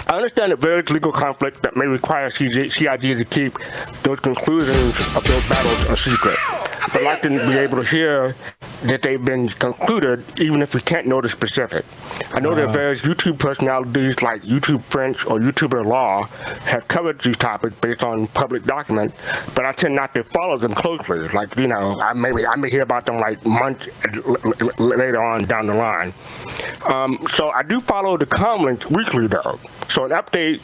I understand that various legal conflicts that may require CIG to keep those conclusions of those battles a secret. But I'd like to be able to hear that they've been concluded, even if we can't know the specific. I know that various YouTube personalities like YouTube French or YouTuber Law have covered these topics based on public documents, but I tend not to follow them closely. Like, I may hear about them like months later on down the line. So I do follow the comments weekly though. So an update,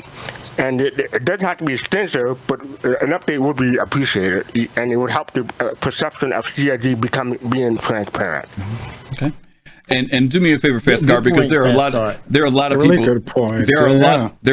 and it doesn't have to be extensive, but an update would be appreciated, and it would help the perception of CIG being transparent. Okay. And do me a favor, fastcart, because there are a lot of Really people. good points. There are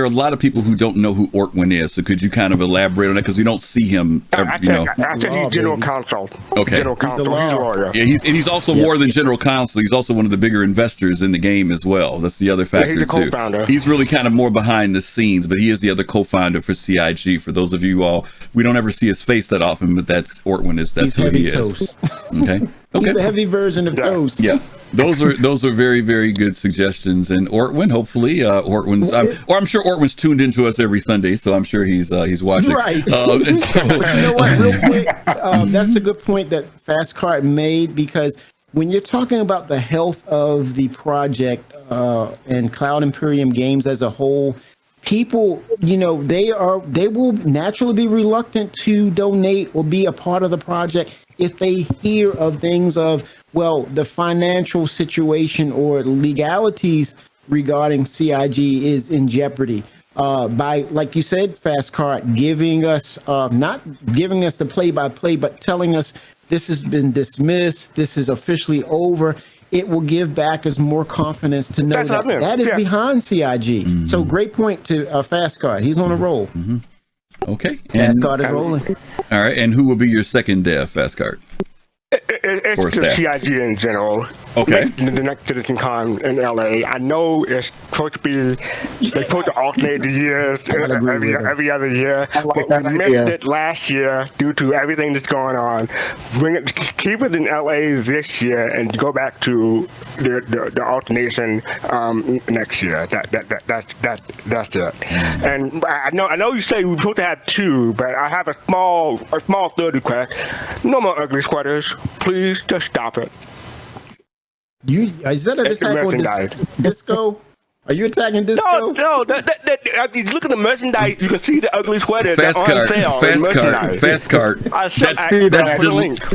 a lot of people who don't know who Ortwin is. So could you kind of elaborate on that, because we don't see him? I said he's general counsel. Okay. General counsel. He's a lawyer. Yeah, he's also more than general counsel. He's also one of the bigger investors in the game as well. That's the other factor he's a too. Co-founder. He's really kind of more behind the scenes, but he is the other co-founder for CIG. For those of you all, we don't ever see his face that often, but that's Ortwin is. That's He's who he is. Toast. Okay. He's the heavy version of Toast. Yeah. those are very, very good suggestions. And Ortwin, hopefully, Ortwin's, I'm sure Ortwin's tuned into us every Sunday, so I'm sure he's watching. Right. And so, you know what? Real quick, that's a good point that Fastcart made, because when you're talking about the health of the project and Cloud Imperium Games as a whole, people, they will naturally be reluctant to donate or be a part of the project if they hear of things of, well, the financial situation or legalities regarding CIG is in jeopardy. By, like you said, Fastcart, giving us, not giving us the play-by-play, but telling us this has been dismissed, this is officially over. It will give backers more confidence to know that is behind CIG. Mm-hmm. So great point to Fastcart. He's on a roll. Mm-hmm. Okay. Fastcart is rolling. All right. And who will be your second dev, Fastcart? It's the CIG in general. Okay. The next Citizen Con in LA. I know it's supposed to be, they're supposed to alternate the years every other year. But we missed it last year due to everything that's going on. Keep it in LA this year and go back to the alternation next year. That's it. And I know you say we're supposed to have two, but I have a small third request. No more ugly sweaters. Please just stop it. Is that an attack on Disco? Are you attacking Disco? No. If you look at the merchandise, you can see the ugly sweater. Fastcart.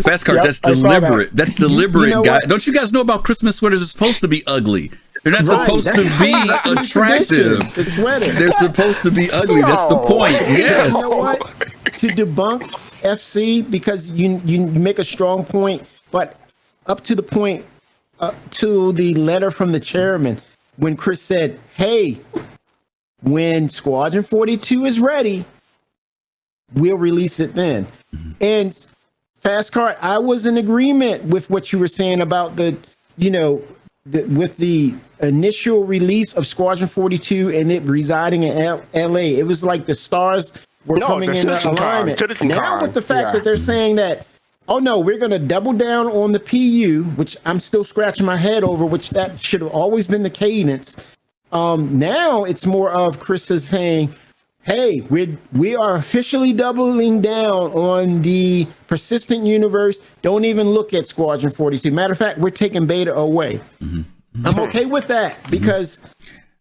That's deliberate. That's deliberate, guys. Don't you guys know about Christmas sweaters are supposed to be ugly? They're not supposed to be attractive. The sweater. They're supposed to be ugly. That's the point. Yes. You know what? To debunk FC, because you make a strong point, but up to the point, to the letter from the chairman, when Chris said, hey, when Squadron 42 is ready, we'll release it then. And Fastcart, I was in agreement with what you were saying about with the initial release of Squadron 42 and it residing in LA. It was like the stars were coming in alignment. Now with the fact that they're saying that, oh no, we're going to double down on the PU, which I'm still scratching my head over, which that should have always been the cadence. Now it's more of Chris is saying, hey, we are officially doubling down on the persistent universe. Don't even look at Squadron 42. Matter of fact, we're taking beta away. Mm-hmm. I'm okay with that because...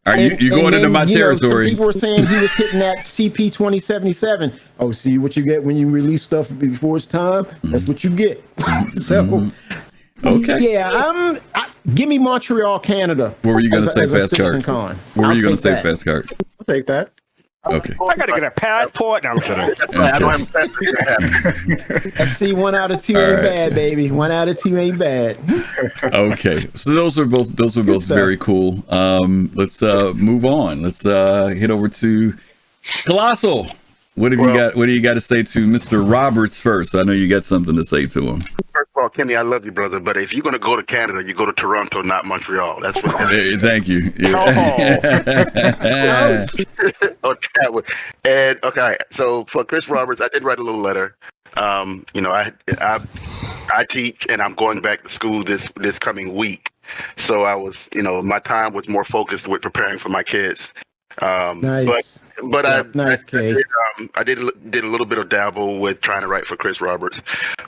Are you going into my territory? Some people were saying he was hitting that CP 2077. Oh, see what you get when you release stuff before it's time? That's what you get. So, okay. Yeah, give me Montreal, Canada. What were you going to say, Fastcart? What were you going to say, Fastcart? I'll take that. Okay. I gotta get a passport. No, I'm kidding. Okay. I don't have a passport. FC 1 out of 2 ain't bad, baby. 1 out of 2 ain't bad. Okay, so those are both very cool. Let's move on. Let's head over to Kelosal. What do you got to say to Mr. Roberts first? I know you got something to say to him. First of all, Kenny, I love you, brother. But if you're going to go to Canada, you go to Toronto, not Montreal. That's what. Thank you. And okay, so for Chris Roberts, I did write a little letter. I teach, and I'm going back to school this coming week. So I was, my time was more focused with preparing for my kids. Nice. But nice, I did a little bit of dabble with trying to write for Chris Roberts,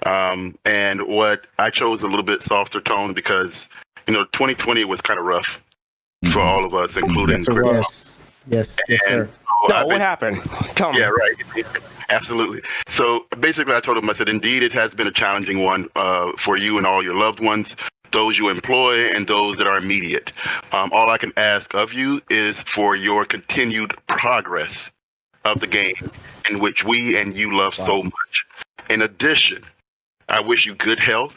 and what I chose a little bit softer tone because 2020 was kind of rough for all of us, including Chris. Yes, sir. So what happened? Tell me. Yeah, right. Absolutely. So basically, I told him, I said, indeed, it has been a challenging one for you and all your loved ones, those you employ and those that are immediate. All I can ask of you is for your continued progress of the game in which we and you love so much. In addition, I wish you good health,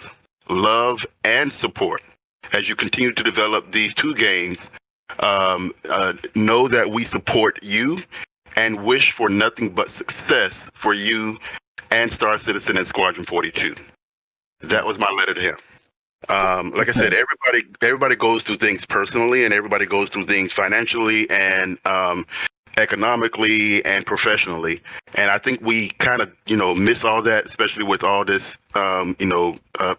love, and support as you continue to develop these two games. Know that we support you and wish for nothing but success for you and Star Citizen and Squadron 42. That was my letter to him. Like I said, everybody goes through things personally, and everybody goes through things financially, and economically and professionally. And I think we kind of, miss all that, especially with all this,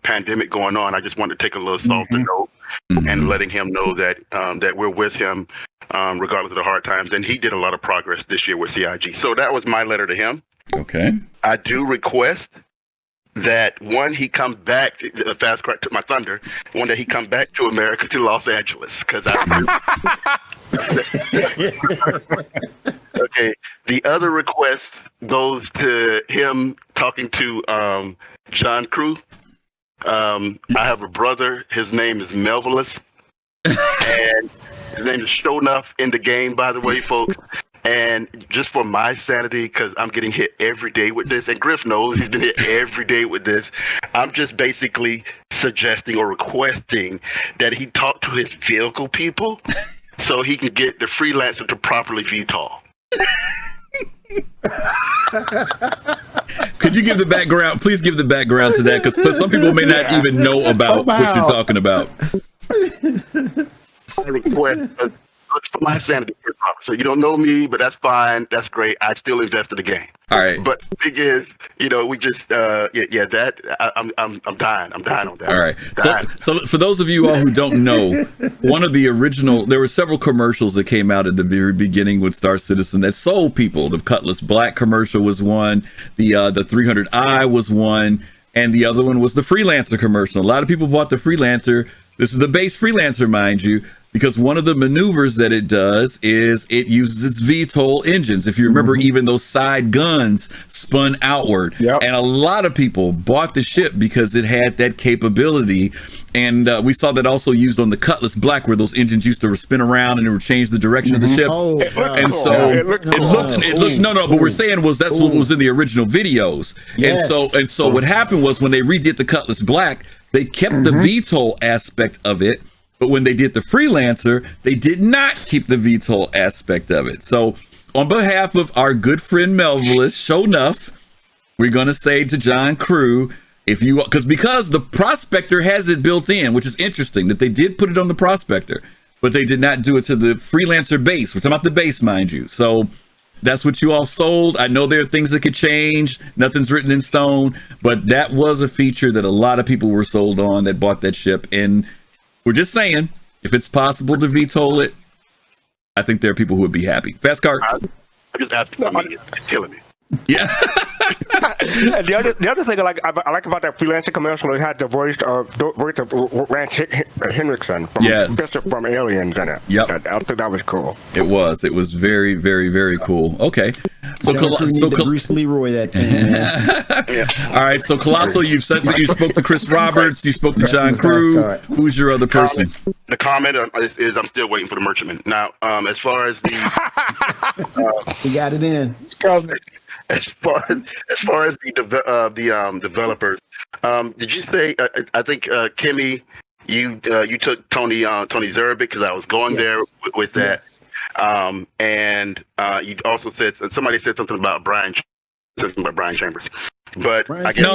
pandemic going on. I just wanted to take a little softer note and letting him know that that we're with him regardless of the hard times. And he did a lot of progress this year with CIG. So that was my letter to him. Okay. I do request that one, he come back. fastcart took my thunder. One, that he come back to America, to Los Angeles, because Okay. The other request goes to him talking to John Crew. I have a brother. His name is Melvillus, and his name is Show Enough in the game, by the way, folks. And just for my sanity, because I'm getting hit every day with this, and Griff knows he's been hit every day with this, I'm just basically suggesting or requesting that he talk to his vehicle people so he can get the freelancer to properly VTOL. Could you give the background? Please give the background to that, because some people may not even know about what you're talking about. I request for my sanity. So you don't know me, but that's fine. That's great. I still invest in the game. All right. But the thing is, we just I'm dying. I'm dying on that. All right. So for those of you all who don't know, one of the original, there were several commercials that came out at the very beginning with Star Citizen that sold people. The Cutlass Black commercial was one. The 300i was one, and the other one was the Freelancer commercial. A lot of people bought the Freelancer. This is the base Freelancer, mind you, because one of the maneuvers that it does is it uses its VTOL engines. If you remember, even those side guns spun outward. Yep. And a lot of people bought the ship because it had that capability. And we saw that also used on the Cutlass Black, where those engines used to spin around and it would change the direction of the ship. And so it looked but we're saying that's what was in the original videos. Yes. And so what happened was, when they redid the Cutlass Black, they kept the VTOL aspect of it. But when they did the Freelancer, they did not keep the VTOL aspect of it. So on behalf of our good friend Melvillus, Show Enough, we're going to say to John Crew, because the Prospector has it built in, which is interesting that they did put it on the Prospector, but they did not do it to the Freelancer base. We're talking about the base, mind you. So that's what you all sold. I know there are things that could change. Nothing's written in stone, but that was a feature that a lot of people were sold on that bought that ship. And we're just saying, if it's possible to VTOL it, I think there are people who would be happy. Fastcart. I'm just asking for me. It's killing me. Yeah. the other thing I like about that Freelancer commercial, it had the voice of Rance Henriksen from Bishop from Aliens in it. Yep. I think that was cool. It was very, very, very cool. Okay. So Bruce Leroy that thing, man. All right. So Kelosal, you spoke to Chris Roberts, you spoke to John Crew. Who's your other person? The comment is I'm still waiting for the merchantman. Now, as far as the he got it in. It's coming. As far as the developers, did you say? I think Kimmy, you took Tony Zerbic, because I was going there with that, and you also said somebody said something about Brian Chambers, but Brian I guess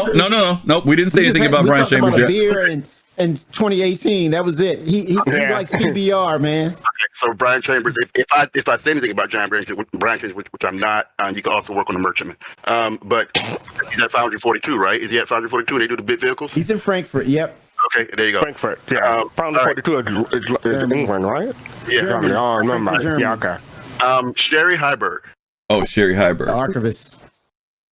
no, we didn't say anything about Brian Chambers yet. Beer in 2018, that was it. He likes PBR, man. Okay, so Brian Chambers. If I say anything about Brian Chambers, which I'm not, you can also work on the merchantman. But he's at Foundry 42, right? Is he at Foundry 42? They do the big vehicles. He's in Frankfurt. Yep. Okay, there you go. Frankfurt. Yeah. Foundry 42 is England, right? Yeah. Germany. Oh, remember. Yeah. Okay. Sherry Heiberg. Oh, Sherry Heiberg. The archivist.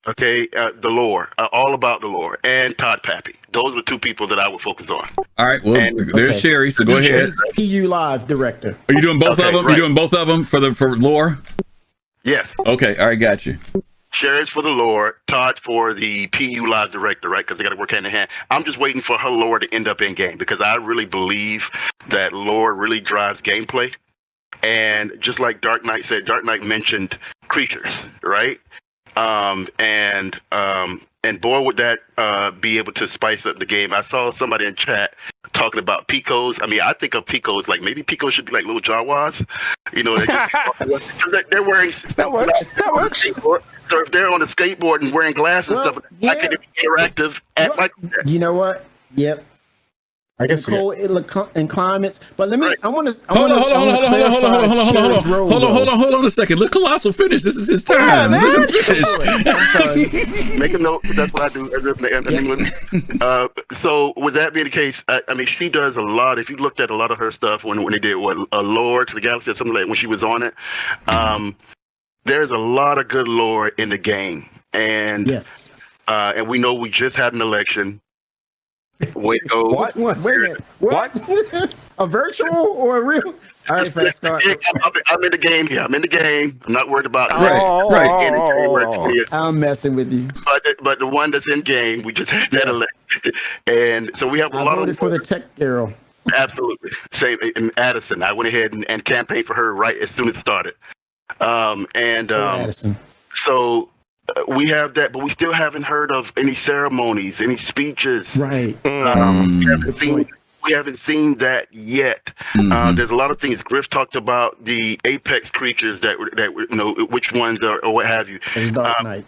Okay, the lore, all about the lore, and Todd Pappy. Those are two people that I would focus on. All right, well, there's Sherry, so go ahead. PU Live director. Are you doing both of them? Right. You doing both of them for lore? Yes. Okay, all right, got you. Sherry's for the lore, Todd for the PU Live director, right? Because they got to work hand in hand. I'm just waiting for her lore to end up in game, because I really believe that lore really drives gameplay. And just like Dark Knight said, Dark Knight mentioned creatures, right? And boy, would that be able to spice up the game. I saw somebody in chat talking about Picos. I mean, I think of Picos like maybe Picos should be like little Jawas. They're wearing that works. So if they're on a skateboard and wearing glasses and stuff, I can be interactive at Michael. You know what? Yep. I in can see it. cold and climates. But let me. Right. Hold Hold on a second. Let Colossal finish. This is his time. man. Let him finish. Make a note. That's what I do in England. So with that being the case, I mean, she does a lot. If you looked at a lot of her stuff when they did Lore to the Galaxy or something like when she was on it, there's a lot of good lore in the game. And Yes. and we know we just had an election. Wait a minute. What? A virtual or a real? All right, fastcart. I'm in the game here. I'm in the game. I'm not worried about Right. I'm messing with you. But the one that's in game, we just had that election, and so we have a lot voted of for the tech girl. Absolutely, same in Addison. I went ahead and campaigned for her right as soon as it started. Addison. So we have that, but we still haven't heard of any ceremonies, any speeches. Right. We haven't seen that yet. There's a lot of things. Griff talked about the apex creatures that which ones are, or what have you. There's Dark Knight.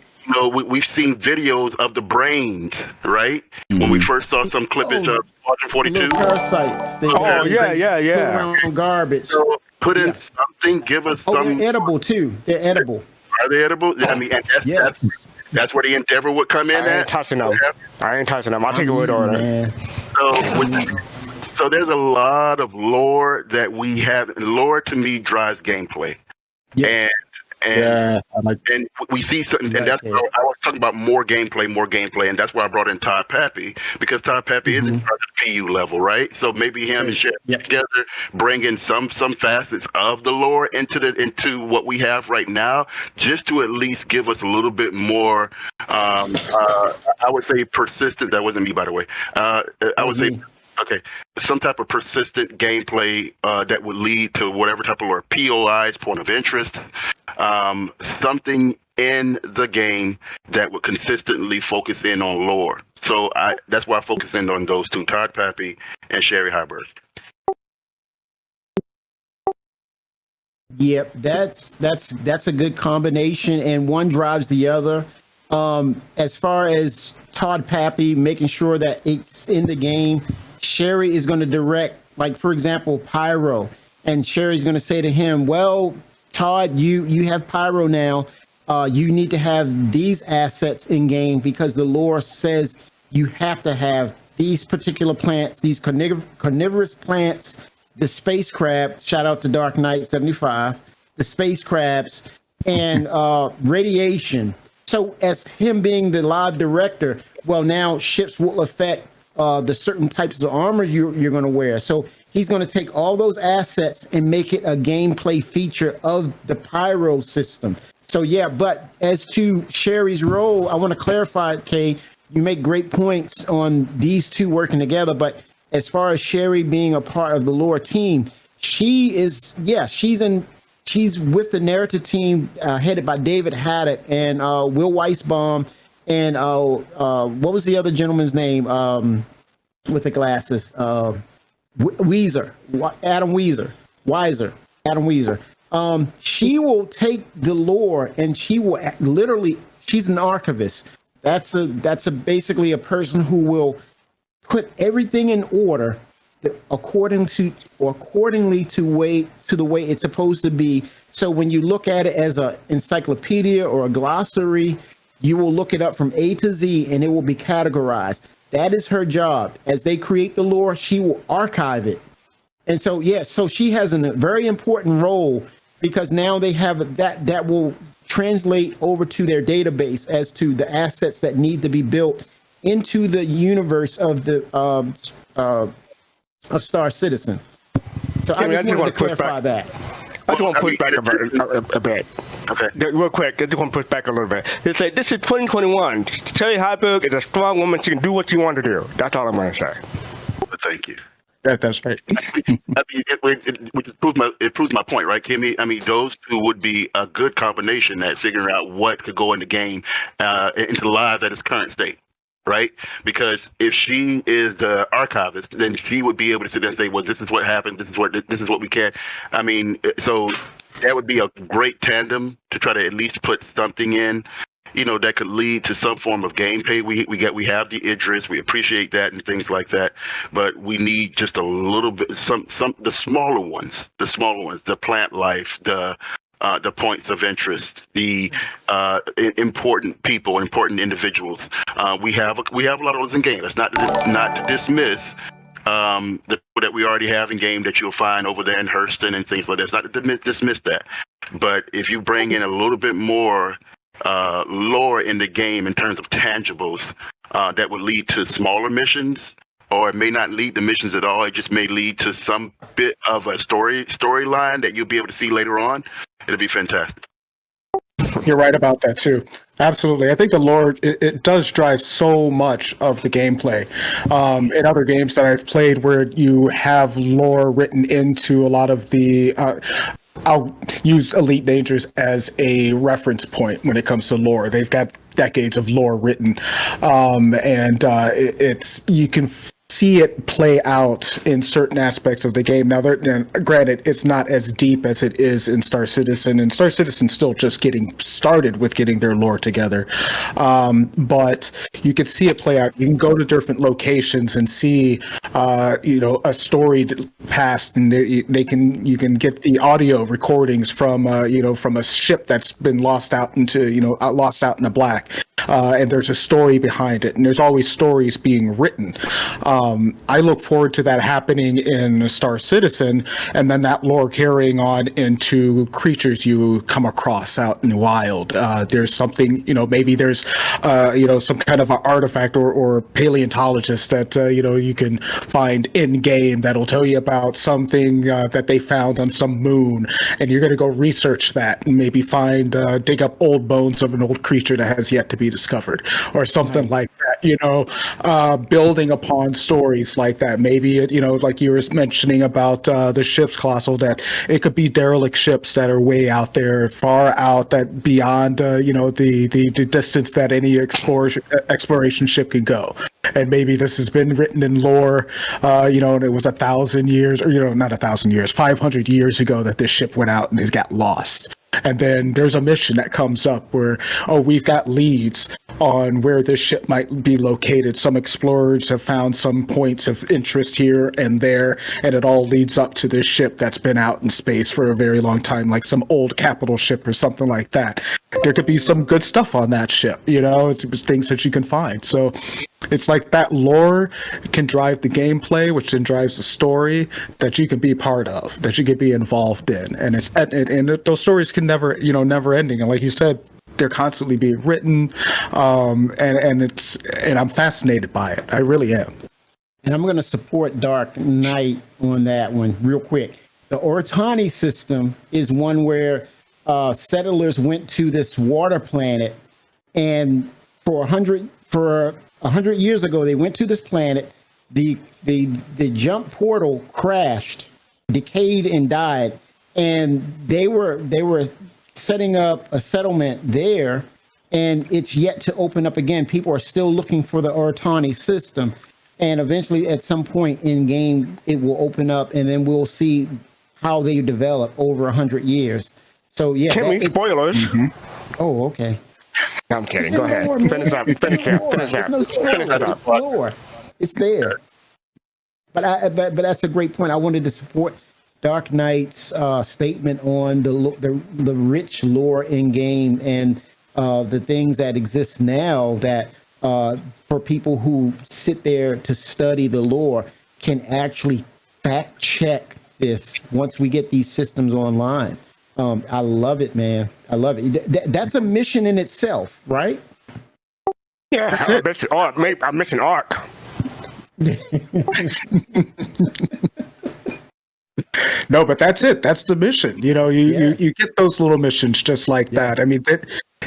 We've seen videos of the brains, right? When we first saw some clippage of Squadron 42. Little parasites. They around garbage. So put in something. Give us some. They're edible too. They're edible. Are they edible? I mean, and that's where the Endeavor would come in. I ain't touching them. I'll take a word on it. So there's a lot of lore that we have. Lore to me drives gameplay. Yeah. And we see something, and that's why I was talking about more gameplay, and that's why I brought in Todd Pappy, because Todd Pappy is in charge of the PU level, right? So maybe him and Sherry together bring in some facets of the lore into what we have right now, just to at least give us a little bit more. I would say persistent. That wasn't me, by the way. I would say. Okay, some type of persistent gameplay that would lead to whatever type of lore, POIs, point of interest, something in the game that would consistently focus in on lore. So that's why I focus in on those two, Todd Pappy and Sherry Hyberg. Yep, that's a good combination, and one drives the other. As far as Todd Pappy making sure that it's in the game, Sherry is going to direct, like, for example, Pyro, and Sherry's going to say to him, well, Todd, you have Pyro now. You need to have these assets in game because the lore says you have to have these particular plants, these carnivorous plants, the space crab, shout out to DarkKnight75, the space crabs, and radiation. So as him being the live director, well, now ships will affect the certain types of armor you're going to wear. So he's going to take all those assets and make it a gameplay feature of the Pyro system. So yeah, but as to Sherry's role, I want to clarify, Kay, you make great points on these two working together, but as far as Sherry being a part of the lore team, she's with the narrative team headed by David Haddock and Will Weisbaum. And what was the other gentleman's name with the glasses? Weezer, Adam Weezer. She will take the lore and she will she's an archivist. That's basically a person who will put everything in order accordingly to the way it's supposed to be. So when you look at it as an encyclopedia or a glossary, you will look it up from A to Z and it will be categorized. That is her job. As they create the lore, she will archive it. And so, so she has a very important role because now they have that will translate over to their database as to the assets that need to be built into the universe of the of Star Citizen. So I just wanted to clarify that. I just want to push back a bit. Okay. Real quick, I just want to push back a little bit. It's like, this is 2021. Sherry Hyberg is a strong woman. She can do what she wants to do. That's all I'm going to say. Thank you. That's right. I mean, it proves my point, right, Kimmy? I mean, those two would be a good combination at figuring out what could go in the game into live at its current state. Right, because if she is the archivist, then she would be able to sit there and say, "Well, this is what happened. This is what we can." I mean, so that would be a great tandem to try to at least put something in. that could lead to some form of gameplay. We have the interest, we appreciate that and things like that, but we need just a little bit, some the smaller ones, the plant life, the points of interest, the important people, important individuals. We have a lot of those in game. That's not to dismiss the people that we already have in game that you'll find over there in Hurston and things like that. It's not to dismiss that, but if you bring in a little bit more lore in the game in terms of tangibles, that would lead to smaller missions, or it may not lead to missions at all. It just may lead to some bit of a storyline that you'll be able to see later on. It'll be fantastic. You're right about that too. Absolutely. I think the lore, it does drive so much of the gameplay. In other games that I've played where you have lore written into a lot of the, I'll use Elite Dangerous as a reference point when it comes to lore. They've got decades of lore written, and you can see it play out in certain aspects of the game. Now, granted, it's not as deep as it is in Star Citizen, and Star Citizen's still just getting started with getting their lore together. But you can see it play out. You can go to different locations and see, a story past, and you can get the audio recordings from a ship that's been lost out in the black. And there's a story behind it, and there's always stories being written. I look forward to that happening in Star Citizen, and then that lore carrying on into creatures you come across out in the wild. There's something, maybe there's, some kind of an artifact or paleontologist that, you can find in game that'll tell you about something that they found on some moon, and you're going to go research that and maybe dig up old bones of an old creature that has yet to be discovered, or something like that. Building upon stories like that. Maybe like you were mentioning about the ships, Kelosal, that it could be derelict ships that are way out there, far out, that beyond the distance that any exploration ship can go. And maybe this has been written in lore, and it was 1,000 years, or not 1,000 years, 500 years ago that this ship went out and it got lost. And then there's a mission that comes up where, we've got leads on where this ship might be located. Some explorers have found some points of interest here and there, and it all leads up to this ship that's been out in space for a very long time, like some old capital ship or something like that. There could be some good stuff on that ship, it's things that you can find. So it's like that lore can drive the gameplay, which then drives the story that you can be part of, that you can be involved in. And those stories can never ending. And like you said, they're constantly being written. And I'm fascinated by it. I really am. And I'm going to support Dark Knight on that one real quick. The Ortani system is one where settlers went to this water planet, and for 100 years ago, they went to this planet. The jump portal crashed, decayed, and died, and they were setting up a settlement there, and it's yet to open up again. People are still looking for the Ortani system, and eventually, at some point in game, it will open up, and then we'll see how they develop over 100 years. So yeah, spoilers. Mm-hmm. Oh, okay. No, I'm kidding. Go ahead. Finish up. Finish up. No it's lore. It's there. But that's a great point. I wanted to support Dark Knight's statement on the rich lore in game, and the things that exist now that for people who sit there to study the lore can actually fact check this once we get these systems online. I love it, man. I love it. That's a mission in itself, right? Yeah, that's it. I'm missing Arc. No, but that's it. That's the mission. You get those little missions just like that. I mean,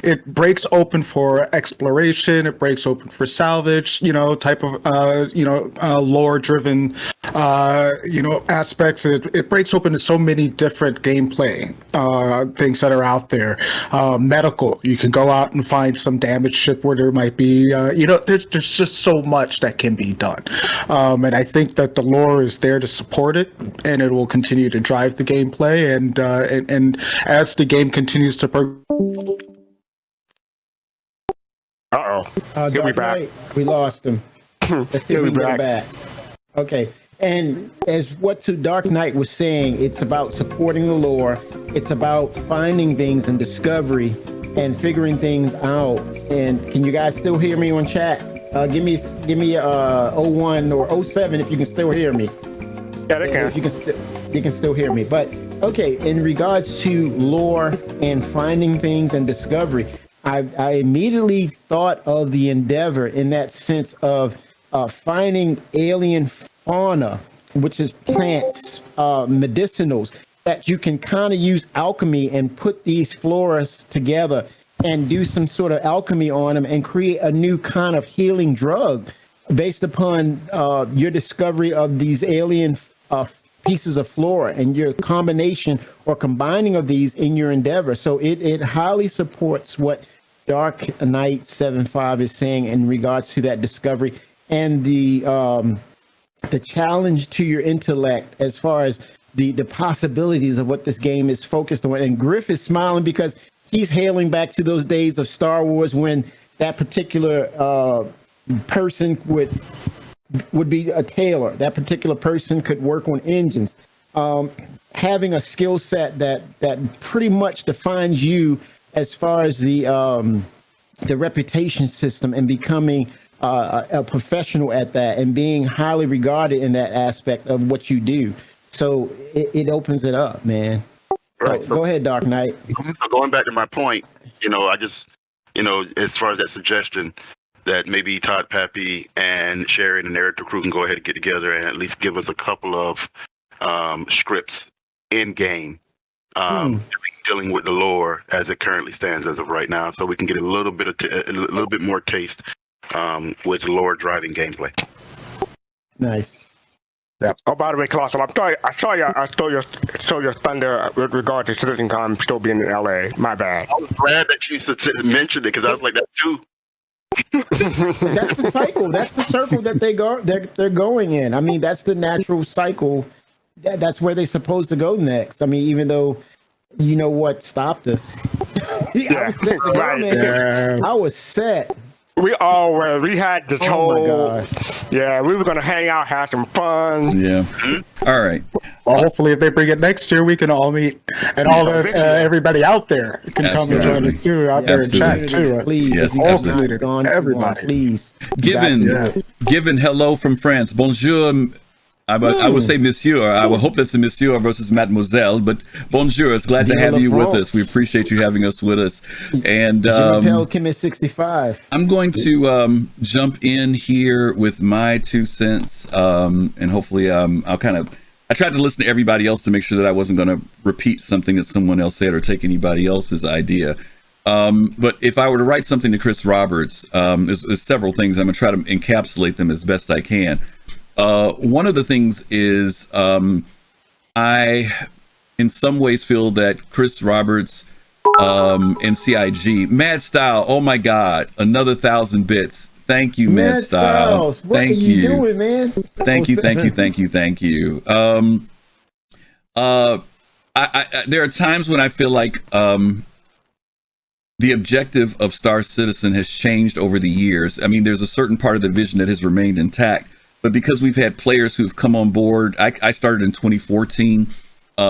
it breaks open for exploration. It breaks open for salvage. Type of lore-driven aspects. It breaks open to so many different gameplay things that are out there. Medical. You can go out and find some damaged ship where there might be. There's just so much that can be done. And I think that the lore is there to support it, and it will continue to drive the gameplay. And as the game continues to progress. go. He'll be back. Knight, we lost him. Let's see if we can get him back. Okay. And as what to Dark Knight was saying, it's about supporting the lore. It's about finding things and discovery and figuring things out. And can you guys still hear me on chat? Give me 01 or 07 if you can still hear me. Yeah, they can. If you can still hear me. But okay, in regards to lore and finding things and discovery, I immediately thought of the Endeavor in that sense of finding alien fauna, which is plants, medicinals, that you can kind of use alchemy and put these floras together and do some sort of alchemy on them and create a new kind of healing drug based upon your discovery of these alien pieces of flora and your combination or combining of these in your endeavor. So it highly supports what DarkKnight75 is saying in regards to that discovery and the challenge to your intellect as far as the possibilities of what this game is focused on. And Griff is smiling because he's hailing back to those days of Star Wars when that particular person would be a tailor. That particular person could work on engines. Having a skill set that pretty much defines you as far as the reputation system and becoming a professional at that and being highly regarded in that aspect of what you do. So it opens it up, man. Right. Go ahead, Dark Knight. So going back to my point, I just, as far as that suggestion that maybe Todd Pappy and Sherry and the narrative crew can go ahead and get together and at least give us a couple of scripts in game dealing with the lore as it currently stands as of right now, so we can get a little bit more taste with lore driving gameplay. Nice. Yeah. Oh, by the way, Kelosal, I saw your thunder with regard to CitizenCon still being in LA. My bad. I was glad that you mentioned it because I was like that too. That's the cycle. That's the circle that they're going in. I mean, that's the natural cycle. That's where they're supposed to go next. I mean, even though what stopped us. I was set to go, man. I was set. We all were. We had this whole. My gosh. Yeah, we were gonna hang out, have some fun. Yeah. All right. Well, hopefully, if they bring it next year, we can all meet, and all everybody out there can come and join us too out there and chat too. Please, yes, everybody. Please. Given hello from France. Bonjour. I would say monsieur. I would hope that's a monsieur versus mademoiselle, but bonjour. It's glad to have you with us. We appreciate you having us with us. And Kim is 65. I'm going to jump in here with my 2 cents, and hopefully I tried to listen to everybody else to make sure that I wasn't going to repeat something that someone else said or take anybody else's idea. But if I were to write something to Chris Roberts, there's several things. I'm going to try to encapsulate them as best I can. One of the things is I, in some ways, feel that Chris Roberts and CIG, Mad Style, oh my God, another 1,000 bits. Thank you, Mad Style. What are you doing, man? Thank you. There are times when I feel like the objective of Star Citizen has changed over the years. I mean, there's a certain part of the vision that has remained intact. But because we've had players who've come on board, I started in 2014.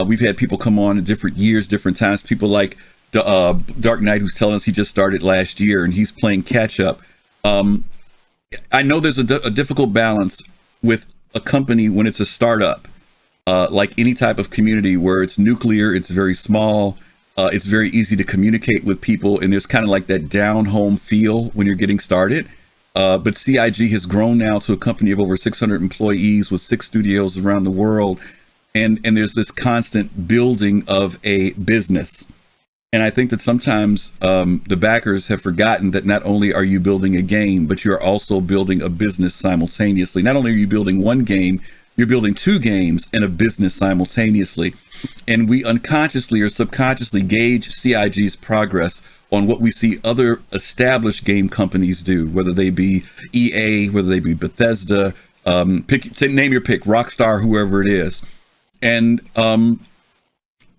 We've had people come on in different years, different times. People like Dark Knight, who's telling us he just started last year and he's playing catch up. I know there's a difficult balance with a company when it's a startup, like any type of community where it's nuclear, it's very small, it's very easy to communicate with people, and there's kind of like that down home feel when you're getting started. But CIG has grown now to a company of over 600 employees with 6 studios around the world. And there's this constant building of a business. And I think that sometimes the backers have forgotten that not only are you building a game, but you're also building a business simultaneously. Not only are you building one game, you're building 2 games and a business simultaneously. And we unconsciously or subconsciously gauge CIG's progress on what we see other established game companies do, whether they be EA, whether they be Bethesda, name your pick, Rockstar, whoever it is. And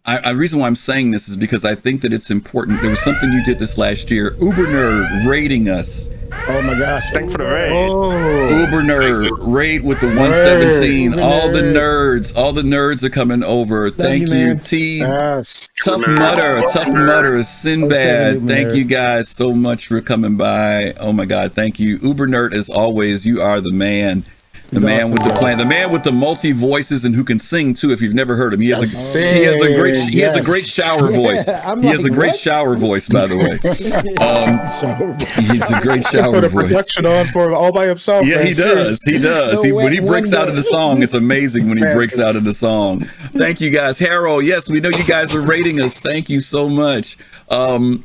The reason why I'm saying this is because I think that it's important. There was something you did this last year. Uber Nerd raiding us. Oh my gosh! Thanks for the raid. Uber Nerd raid with the 117. Uber all the Nerd. nerds are coming over. Thank you, T. Yes. Tough Mutter, Sinbad. Thank you guys so much for coming by. Oh my God, thank you, Uber Nerd. As always, you are the man. The man awesome, with the plan, the man with the multi voices, and who can sing too. If you've never heard him, he has a great shower voice. He has a great shower voice, by the way. He's a great shower voice. Put a voice. production on for all by himself. Yeah, man. he does. He does. When he breaks out in the song, it's amazing when he breaks out in the song. Thank you guys, Harold. Yes, we know you guys are rating us. Thank you so much. And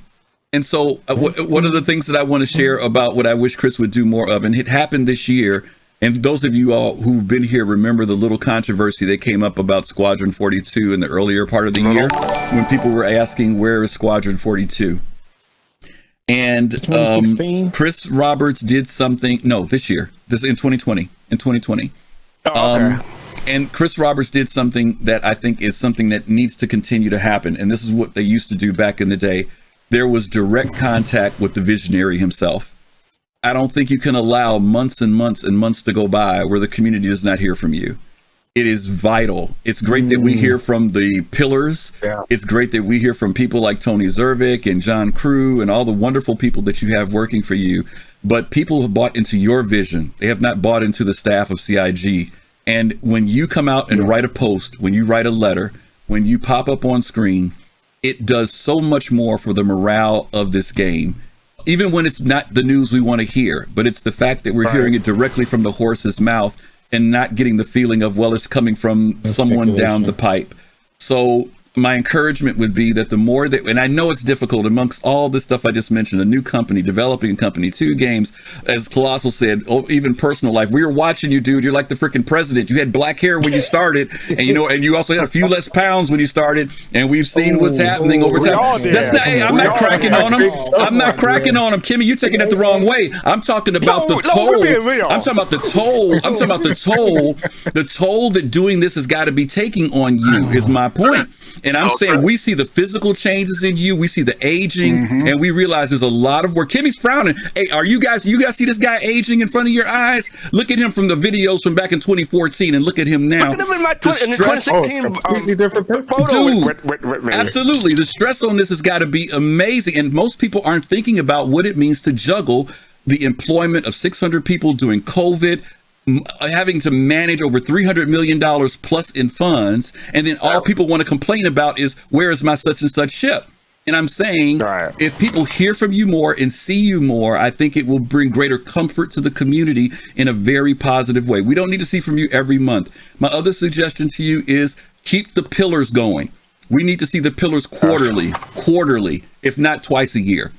so, one of the things that I want to share about what I wish Chris would do more of, and it happened this year. And those of you all who've been here remember the little controversy that came up about Squadron 42 in the earlier part of the year when people were asking, where is Squadron 42? And Chris Roberts did something, this year, this in 2020. Oh, okay. And Chris Roberts did something that I think is something that needs to continue to happen. And this is what they used to do back in the day. There was direct contact with the visionary himself. I don't think you can allow months and months and months to go by where the community does not hear from you. It is vital. It's great that we hear from the pillars. Yeah. It's great that we hear from people like Tony Zervik and John Crew and all the wonderful people that you have working for you. But people have bought into your vision. They have not bought into the staff of CIG. And when you come out and write a post, when you write a letter, when you pop up on screen, it does so much more for the morale of this game. Even when it's not the news we want to hear, but it's the fact that we're hearing it directly from the horse's mouth and not getting the feeling of, well, it's coming from someone down the pipe. So my encouragement would be that the more that, and I know it's difficult amongst all this stuff I just mentioned, a new company, developing a company, 2 games, as Kelosal said, even personal life. We were watching you, dude. You're like the freaking president. You had black hair when you started, and and you also had a few less pounds when you started, and we've seen what's happening over time. That's not, I'm not cracking on him. I'm not cracking on him. Kimmy, you taking it the wrong way. I'm talking about the toll. I'm talking about the toll. I'm talking about the toll. The toll that doing this has got to be taking on you is my point. And I'm saying we see the physical changes in you, we see the aging, and we realize there's a lot of work. Kimmy's frowning. Hey, you guys see this guy aging in front of your eyes? Look at him from the videos from back in 2014 and look at him now. Look at him in my 2016 completely different photo. Dude, with me. Absolutely. The stress on this has got to be amazing. And most people aren't thinking about what it means to juggle the employment of 600 people during COVID, having to manage over $300 million plus in funds, and then all people want to complain about is, where is my such and such ship? And I'm saying, if people hear from you more and see you more, I think it will bring greater comfort to the community in a very positive way. We don't need to see from you every month. My other suggestion to you is keep the pillars going. We need to see the pillars quarterly, if not twice a year.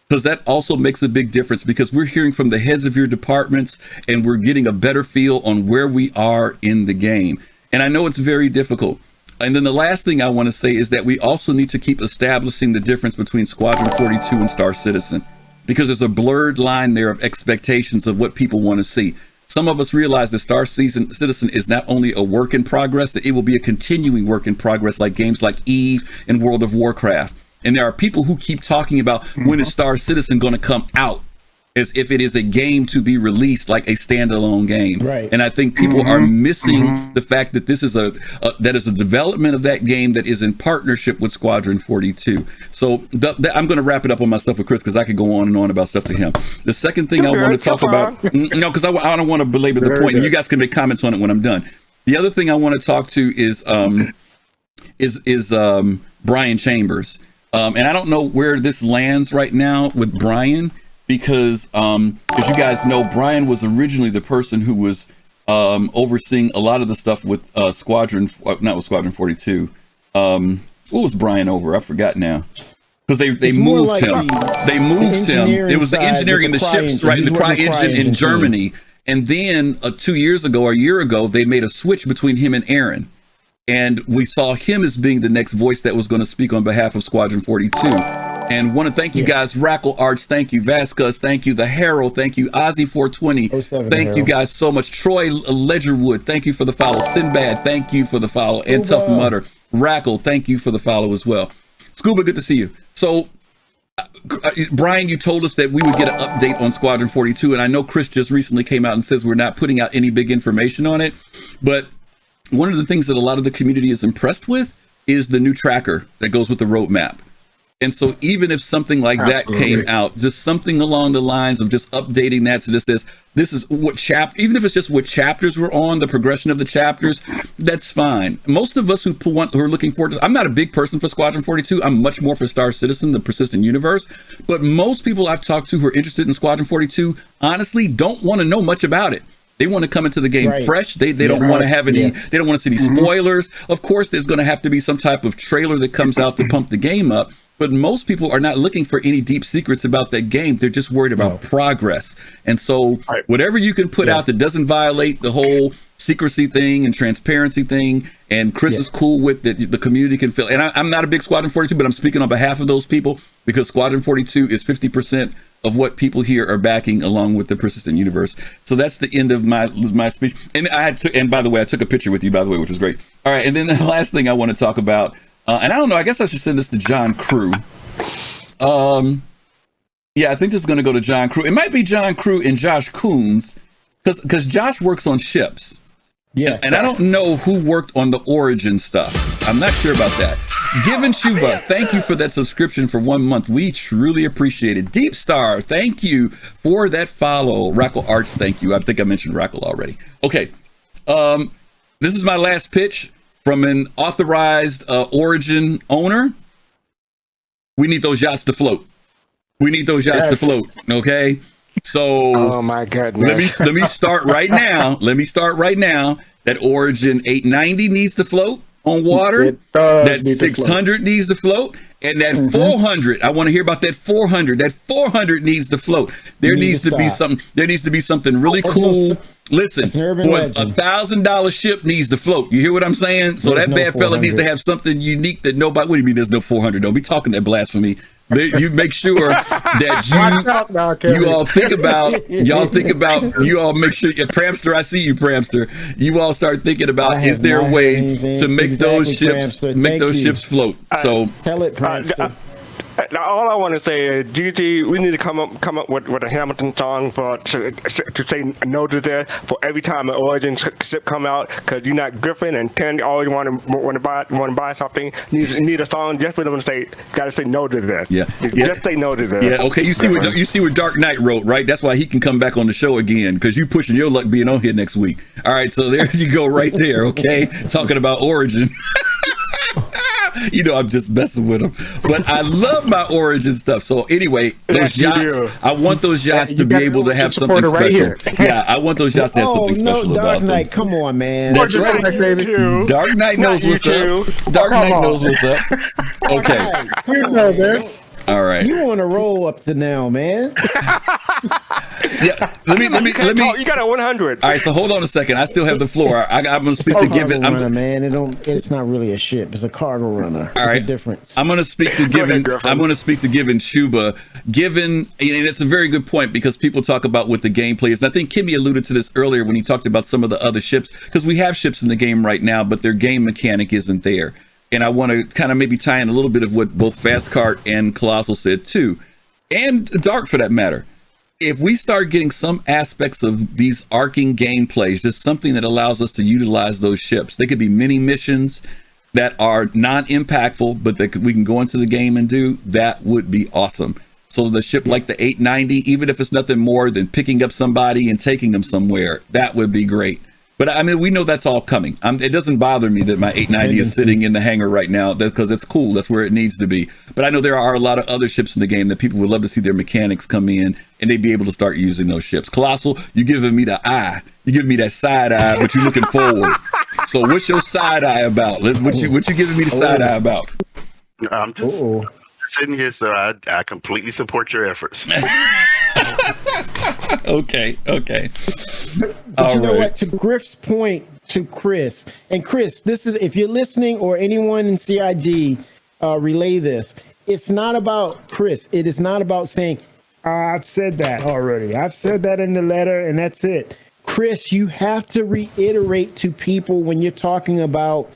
Because that also makes a big difference, because we're hearing from the heads of your departments and we're getting a better feel on where we are in the game. And I know it's very difficult. And then the last thing I want to say is that we also need to keep establishing the difference between Squadron 42 and Star Citizen, because there's a blurred line there of expectations of what people want to see. Some of us realize that Star Citizen is not only a work in progress, that it will be a continuing work in progress, like games like Eve and World of Warcraft. And there are people who keep talking about when is Star Citizen going to come out, as if it is a game to be released like a standalone game. Right. And I think people are missing the fact that this is a development of that game that is in partnership with Squadron 42. So I'm going to wrap it up on my stuff with Chris, because I could go on and on about stuff to him. The second thing I want to talk about, because I don't want to belabor the point, and you guys can make comments on it when I'm done. The other thing I want to talk to is Brian Chambers. And I don't know where this lands right now with Brian, because as you guys know, Brian was originally the person who was overseeing a lot of the stuff with Squadron 42. What was Brian over? I forgot now. Because they moved him. They moved him. It was the engineering and the ships, right? The CryEngine in Germany. And then 2 years ago, or a year ago, they made a switch between him and Aaron. And we saw him as being the next voice that was going to speak on behalf of Squadron 42. And want to thank you guys, Rackle Arts, thank you, Vasquez, thank you, The Herald, thank you, Ozzy420, thank you guys so much. Troy Ledgerwood, thank you for the follow. Sinbad, thank you for the follow. And Tough Mutter, Rackle, thank you for the follow as well. Scuba, good to see you. So, Brian, you told us that we would get an update on Squadron 42, and I know Chris just recently came out and says we're not putting out any big information on it, but one of the things that a lot of the community is impressed with is the new tracker that goes with the roadmap. And so even if something like that came out, just something along the lines of just updating that so this says, this is what even if it's just what chapters we're on, the progression of the chapters, that's fine. Most of us who are looking forward to, I'm not a big person for Squadron 42. I'm much more for Star Citizen, the persistent universe. But most people I've talked to who are interested in Squadron 42, honestly, don't want to know much about it. They want to come into the game fresh. They don't want to have any, they don't want to see any spoilers. Of course, there's going to have to be some type of trailer that comes out to pump the game up. But most people are not looking for any deep secrets about that game. They're just worried about progress. And so whatever you can put out that doesn't violate the whole secrecy thing and transparency thing, and Chris is cool with that, the community can feel. And I'm not a big Squadron 42, but I'm speaking on behalf of those people, because Squadron 42 is 50% of what people here are backing, along with the persistent universe. So that's the end of my speech. And and by the way, I took a picture with you, by the way, which was great. All right, and then the last thing I want to talk about, and I don't know, I guess I should send this to John Crew. Yeah, I think this is going to go to John Crew. It might be John Crew and Josh Coons, because Josh works on ships. Yeah, and I don't know who worked on the Origin stuff. I'm not sure about that. Given Shuba, thank you for that subscription for 1 month. We truly appreciate it. Deep Star, thank you for that follow. Rackle Arts, thank you. I think I mentioned Rackle already. Okay, this is my last pitch from an authorized Origin owner. We need those yachts to float. We need those yachts to float. Okay. So, oh my goodness. Let me start right now. That Origin 890 needs to float on water. That 600 needs to float. And that 400, I want to hear about that 400. That 400 needs to float. There needs to be something. There needs to be something really cool. Listen, for $1,000 ship needs to float. You hear what I'm saying? So that bad fella needs to have something unique that nobody. What do you mean? There's no 400? Don't be talking that blasphemy. You make sure that you all think about. You all make sure. Prampster, I see you, Prampster. You all start thinking about: is there a way to make those ships float? So tell it, Prampster. Now, all I want to say is, GG, we need to come up with a Hamilton song to say no to this for every time an Origin ship come out, because you're not Griffin and 10 always want to buy something. You need a song just for them to say, gotta say no to this. Just say no to this. Yeah. Okay. You see what Dark Knight wrote, right? That's why he can come back on the show again, because you pushing your luck being on here next week. All right. So there you go, right there. Okay. Talking about Origin. You know, I'm just messing with them, but I love my Origin stuff. So anyway, those yachts, I want those yachts to be able to have something special. Yeah, I want those yachts to have something special about them. Dark Knight, come on, man. That's right. Dark Knight knows what's up. Dark Knight knows what's up. Okay. You know this. All right. You on a roll up to now, man. Yeah. Let me. You got a 100. All right. So hold on a second. I still have the floor. I'm going to speak to Given. Man, it's not really a ship. It's a cargo runner. All right. There's a difference. I'm going to speak to Given. I'm going to speak to Given Shuba. Given, and it's a very good point, because people talk about what the gameplay is. And I think Kimmy alluded to this earlier when he talked about some of the other ships, because we have ships in the game right now, but their game mechanic isn't there. And I want to kind of maybe tie in a little bit of what both fastcart and Kelosal said too, and Dark for that matter. If we start getting some aspects of these arcing gameplays, just something that allows us to utilize those ships, they could be mini missions that are non-impactful, but that we can go into the game and do, that would be awesome. So the ship like the 890, even if it's nothing more than picking up somebody and taking them somewhere, that would be great. But I mean, we know that's all coming. It doesn't bother me that my 890 is sitting in the hangar right now, because it's cool. That's where it needs to be. But I know there are a lot of other ships in the game that people would love to see their mechanics come in and they'd be able to start using those ships. Kelosal, you're giving me the eye. You're giving me that side eye, but you're looking forward. So what's your side eye about? What you giving me the side eye about? I'm just sitting here, so I completely support your efforts. Okay. But you know what? To Griff's point, to Chris, and Chris, this is, if you're listening or anyone in CIG, relay this. It's not about Chris. It is not about saying, I've said that already. I've said that in the letter, and that's it. Chris, you have to reiterate to people when you're talking about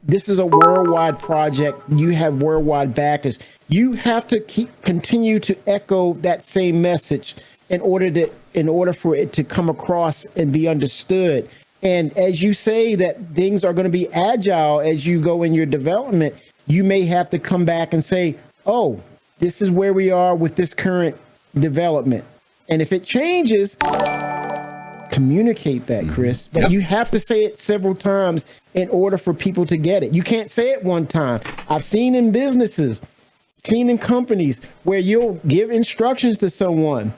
this is a worldwide project. You have worldwide backers. You have to continue to echo that same message in order for it to come across and be understood. And as you say that things are going to be agile as you go in your development, you may have to come back and say, oh, this is where we are with this current development. And if it changes, communicate that, Chris. But you have to say it several times in order for people to get it. You can't say it one time. I've seen in businesses, seen in companies where you'll give instructions to someone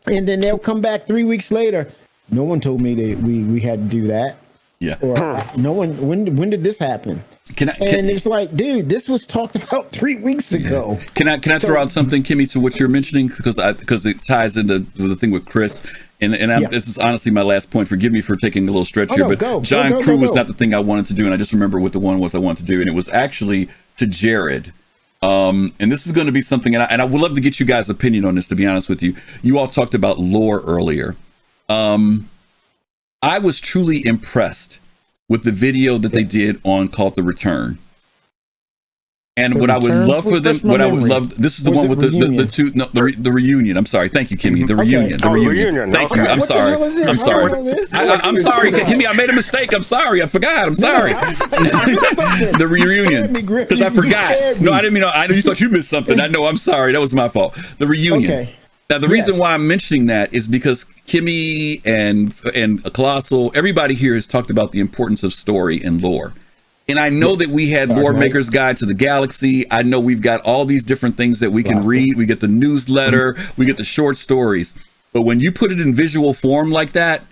and then they'll come back 3 weeks later. No one told me that we had to do that. Yeah. Or no one. When did this happen? It's like, dude, this was talked about 3 weeks ago. Can I throw out something, Kimmy, to what you're mentioning, because it ties into the thing with Chris, and this is honestly my last point. Forgive me for taking a little stretch here, but John Crew was not the thing I wanted to do, and I just remember what the one was I wanted to do, and it was actually to Jared. And this is going to be something, and I would love to get you guys' opinion on this. To be honest with you, you all talked about lore earlier. I was truly impressed with the video that they did on called The Return. And what I would love for them, this is the one with the reunion. I'm sorry. Thank you, Kimmy. The reunion. The reunion. Thank you. I'm sorry. I'm sorry. I'm sorry, Kimmy. I made a mistake. I'm sorry. I forgot. I'm sorry. The reunion. Because I forgot. No, I didn't mean, I know you thought you missed something. I know. I'm sorry. That was my fault. The reunion. Okay. Now, the reason why I'm mentioning that is because Kimmy and Kelosal, everybody here has talked about the importance of story and lore. And I know that we had Lore Maker's Guide to the Galaxy. I know we've got all these different things that we can read. We get the newsletter, we get the short stories. But when you put it in visual form like that,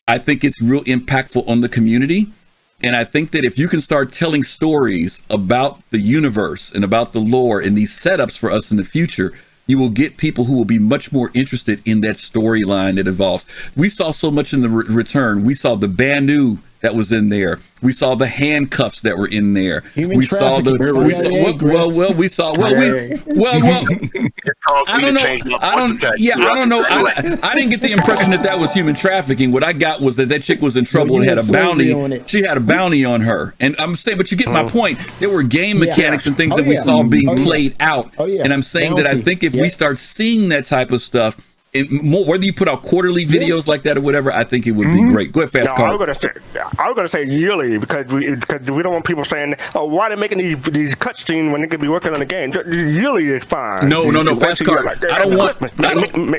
I think it's real impactful on the community. And I think that if you can start telling stories about the universe and about the lore and these setups for us in the future, you will get people who will be much more interested in that storyline that evolves. We saw so much in the return. We saw the Banu that was in there. We saw the handcuffs that were in there. We saw I don't know. I didn't get the impression that was human trafficking. What I got was that chick was in trouble and had a bounty. She had a bounty on her. And I'm saying, but you get my point. There were game mechanics and things that we saw being played out. And I'm saying that I think if we start seeing that type of stuff, whether you put out quarterly videos like that or whatever, I think it would be great. Go ahead, fastcart. I was gonna say yearly because we don't want people saying, "Oh, why are they making these cutscenes when they could be working on the game?" Yearly is fine. No, fastcart. I don't want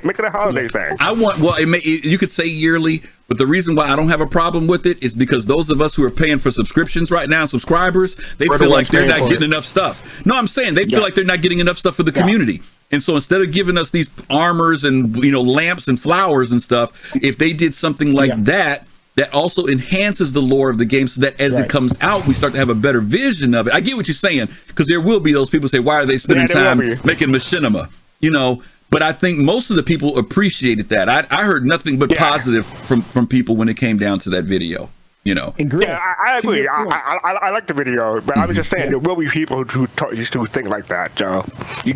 make it a holiday thing. I want you could say yearly, but the reason why I don't have a problem with it is because those of us who are paying for subscriptions right now, subscribers, they feel like they're not getting enough stuff. No, I'm saying they feel like they're not getting enough stuff for the community. And so instead of giving us these armors and lamps and flowers and stuff, if they did something like that also enhances the lore of the game, so that as it comes out, we start to have a better vision of it. I get what you're saying, because there will be those people who say, "Why are they spending time making machinima?" But I think most of the people appreciated that. I heard nothing but positive from people when it came down to that video. I agree. I like the video, but I'm just saying there will be people who think like that, Joe. You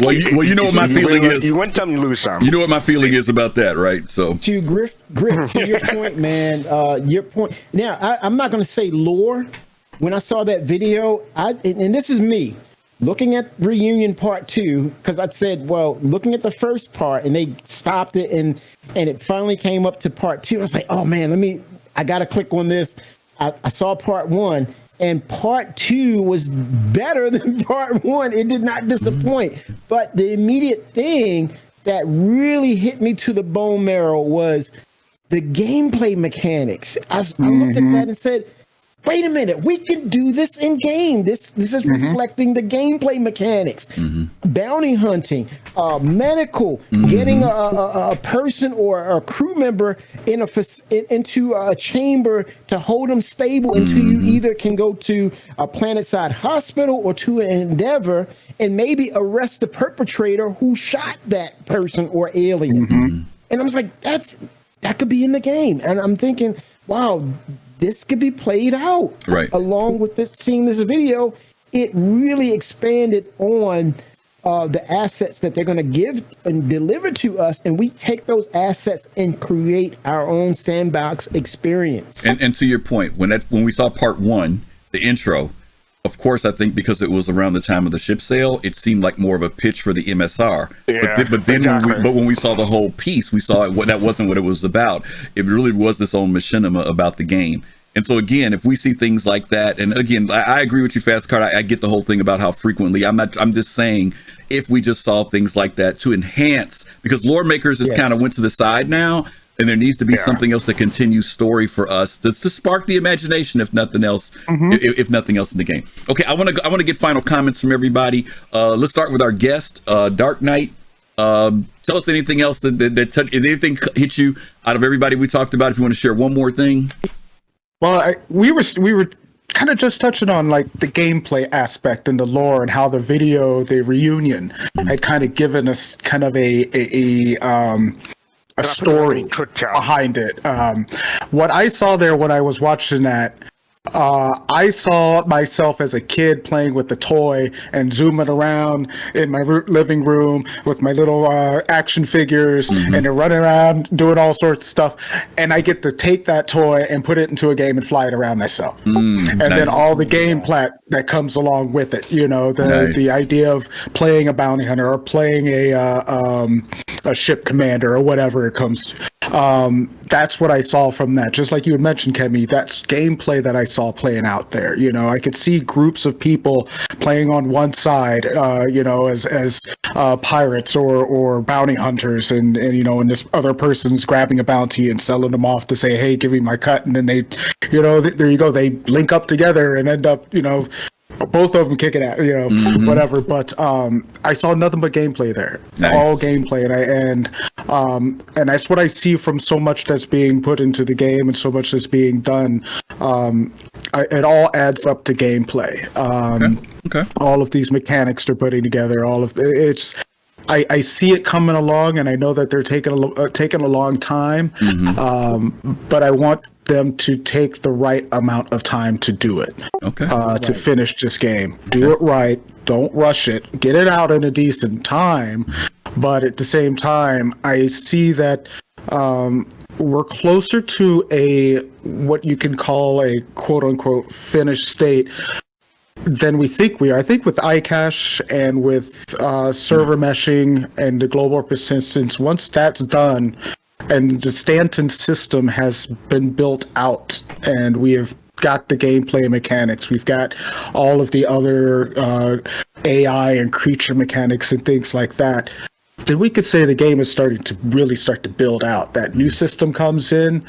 know what my feeling is. You win some, you lose some. You know what my feeling is about that, right? So to Griff, to your point, man. Your point. Now, I'm not going to say lore. When I saw that video, and this is me looking at Reunion Part 2, because I said, well, looking at the first part, and they stopped it, and it finally came up to Part 2. I was like, oh man, I got to click on this. I saw Part 1, and Part 2 was better than Part 1. It did not disappoint. But the immediate thing that really hit me to the bone marrow was the gameplay mechanics. I looked at that and said, wait a minute, we can do this in game. This is reflecting the gameplay mechanics. Bounty hunting, medical, getting a person or a crew member into a chamber to hold them stable until you either can go to a planetside hospital or to an Endeavor and maybe arrest the perpetrator who shot that person or alien. And I was like, that could be in the game. And I'm thinking, wow, this could be played out. Right. Along with seeing this video, it really expanded on the assets that they're going to give and deliver to us, and we take those assets and create our own sandbox experience. And to your point, when we saw Part 1, the intro, Of course, I think because it was around the time of the ship sale, it seemed like more of a pitch for the MSR. Yeah, but then exactly. when we saw the whole piece, we saw that wasn't what it was about. It really was this own machinima about the game. And so again, if we see things like that, and again, I agree with you, Fastcart. I get the whole thing about how frequently. I'm just saying, if we just saw things like that to enhance, because lore makers just kind of went to the side now, and there needs to be something else that continues story for us to spark the imagination, if nothing else, if nothing else in the game. Okay, I want to get final comments from everybody. Let's start with our guest, Dark Knight. Tell us anything else that if anything hit you out of everybody we talked about. If you want to share one more thing. Well, we were kind of just touching on like the gameplay aspect and the lore and how the reunion had kind of given us kind of a story behind it. What I saw there when I was watching that, I saw myself as a kid playing with the toy and zooming around in my living room with my little action figures and they're running around doing all sorts of stuff. And I get to take that toy and put it into a game and fly it around myself. And then all the gameplay that comes along with it, you know, the idea of playing a bounty hunter or playing a ship commander or whatever it comes to. That's what I saw from that. Just like you had mentioned, Kemi, that's gameplay that I saw playing out there. You know, I could see groups of people playing on one side, you know, as pirates or bounty hunters, and you know, and this other person's grabbing a bounty and selling them off to say, hey, give me my cut, and then they, you know, there you go, they link up together and end up, you know, both of them kicking out, you know, whatever. But I saw nothing but gameplay there, all gameplay, and that's what I see from so much that's being put into the game and so much that's being done. It all adds up to gameplay. Okay. All of these mechanics they're putting together, it's. I see it coming along, and I know that they're taking a long time, but I want them to take the right amount of time to do it. To finish this game. Do it right. Don't rush it. Get it out in a decent time. But at the same time, I see that we're closer to what you can call a quote unquote finished state than we think we are. I think with iCache and with server meshing and the global persistence, once that's done and the Stanton system has been built out and we have got the gameplay mechanics, we've got all of the other AI and creature mechanics and things like that, then we could say the game is starting to really start to build out. That new system comes in,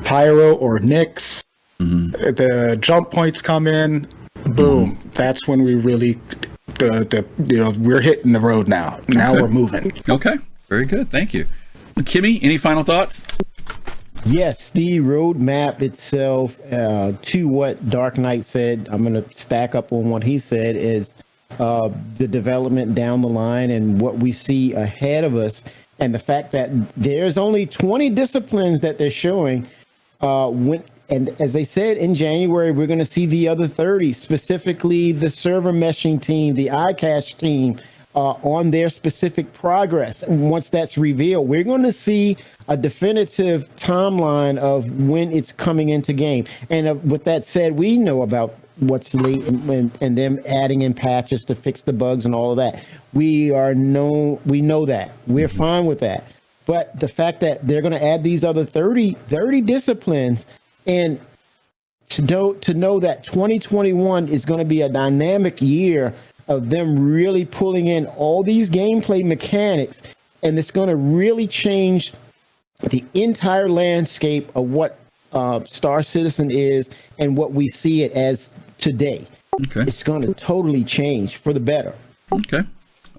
Pyro or Nyx, the jump points come in, boom, that's when we really we're hitting the road now. Now we're moving. Okay, very good, thank you. Kimmy, any final thoughts? Yes, the roadmap itself, to what Dark Knight said, I'm going to stack up on what he said, is the development down the line and what we see ahead of us, and the fact that there's only 20 disciplines that they're showing. And as they said, in January, we're going to see the other 30, specifically the server meshing team, the iCache team, on their specific progress. And once that's revealed, we're going to see a definitive timeline of when it's coming into game. And with that said, we know about what's late and them adding in patches to fix the bugs and all of that. We know that. We're fine with that. But the fact that they're going to add these other 30 disciplines, and to know that 2021 is going to be a dynamic year of them really pulling in all these gameplay mechanics, and it's going to really change the entire landscape of what Star Citizen is and what we see it as today. Okay. It's going to totally change for the better. Okay.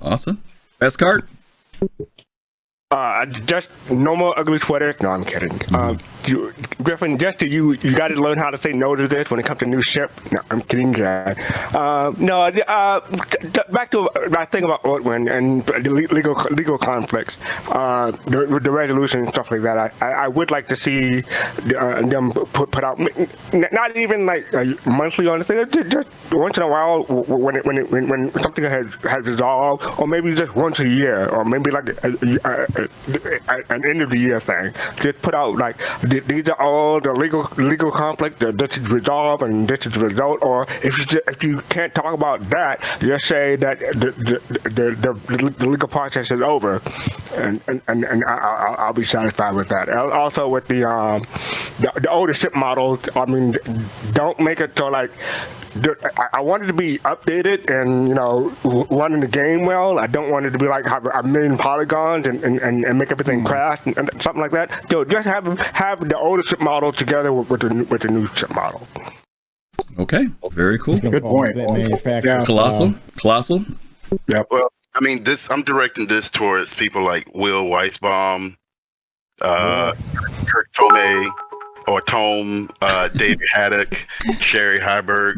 Awesome. Fastcart? Just no more ugly sweaters. No, I'm kidding. Griffin, just to you got to learn how to say no to this when it comes to new ship. No, I'm kidding, guys. Back to my thing about Ortwin and the legal conflicts, the resolution and stuff like that. I would like to see them put out, not even like monthly on the thing, just once in a while when something has resolved, or maybe just once a year, or maybe like an end of the year thing. Just put out like these are all the legal conflict that this is resolved and this is the result. Or if you can't talk about that, just say that the legal process is over, and I'll be satisfied with that. Also with the ownership model, I mean, don't make it so like. I want it to be updated and, you know, running the game well. I don't want it to be like have a million polygons and make everything crash and something like that. So just have the older chip model together with the new chip model. Okay, very cool. Good point. Yeah. Colossal. Yeah. Well, I mean, I'm directing this towards people like Will Weisbaum, Kirk Tomei, or Tome, David Haddock, Sherry Heiberg,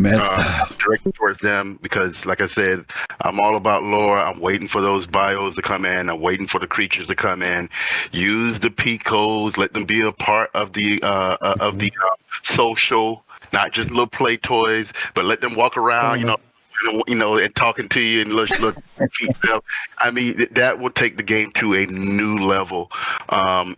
directed towards them because, like I said, I'm all about lore. I'm waiting for those bios to come in. I'm waiting for the creatures to come in. Use the Picos. Let them be a part of the social, not just little play toys, but let them walk around, you know, and talking to you and look. I mean, that will take the game to a new level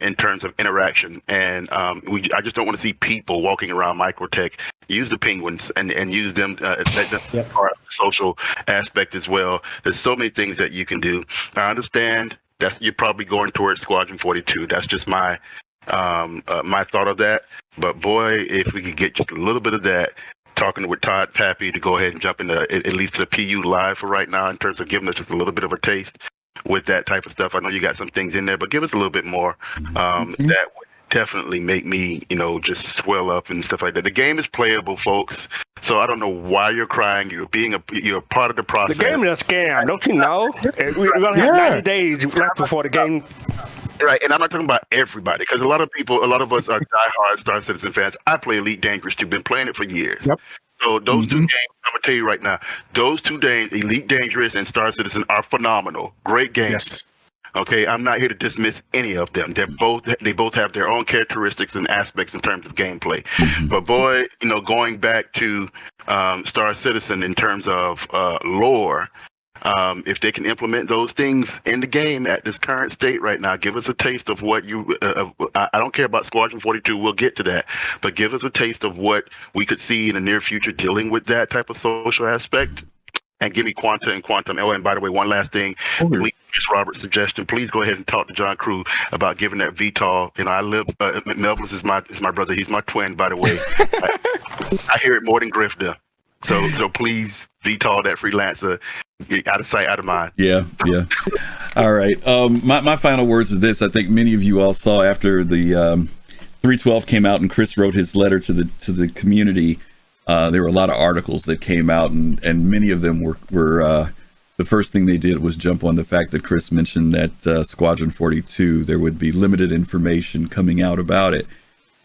in terms of interaction. And I just don't want to see people walking around Microtech. Use the penguins and use them let them be part of the social aspect as well. There's so many things that you can do. I understand that you're probably going towards Squadron 42. That's just my my thought of that. But boy, if we could get just a little bit of that. Talking with Todd Pappy to go ahead and jump into at least to the PU live for right now in terms of giving us just a little bit of a taste with that type of stuff. I know you got some things in there, but give us a little bit more. That would definitely make me, you know, just swell up and stuff like that. The game is playable, folks. So I don't know why you're crying. You're part of the process. The game is a scam, don't you know? We're gonna have 90 days left before the game. Right, and I'm not talking about everybody, because a lot of us are diehard Star Citizen fans. I play Elite Dangerous too, been playing it for years. Yep. So those two games, I'm gonna tell you right now, those two games, Elite Dangerous and Star Citizen, are phenomenal. Great games. Yes. Okay, I'm not here to dismiss any of them. They both have their own characteristics and aspects in terms of gameplay. But boy, you know, going back to Star Citizen in terms of lore. If they can implement those things in the game at this current state right now, give us a taste of what you. I don't care about Squadron 42. We'll get to that, but give us a taste of what we could see in the near future dealing with that type of social aspect. And give me Quanta and Quantum. Oh, and by the way, one last thing. Please, Robert's suggestion. Please go ahead and talk to John Crew about giving that VTOL. You know, I live. Melvin is my brother. He's my twin, by the way. I hear it more than Griff does. So please VTOL that freelancer. Out of sight, out of mind. Yeah. All right. My final words is this. I think many of you all saw after the 312 came out and Chris wrote his letter to the community. There were a lot of articles that came out, and many of them were the first thing they did was jump on the fact that Chris mentioned that Squadron 42, there would be limited information coming out about it.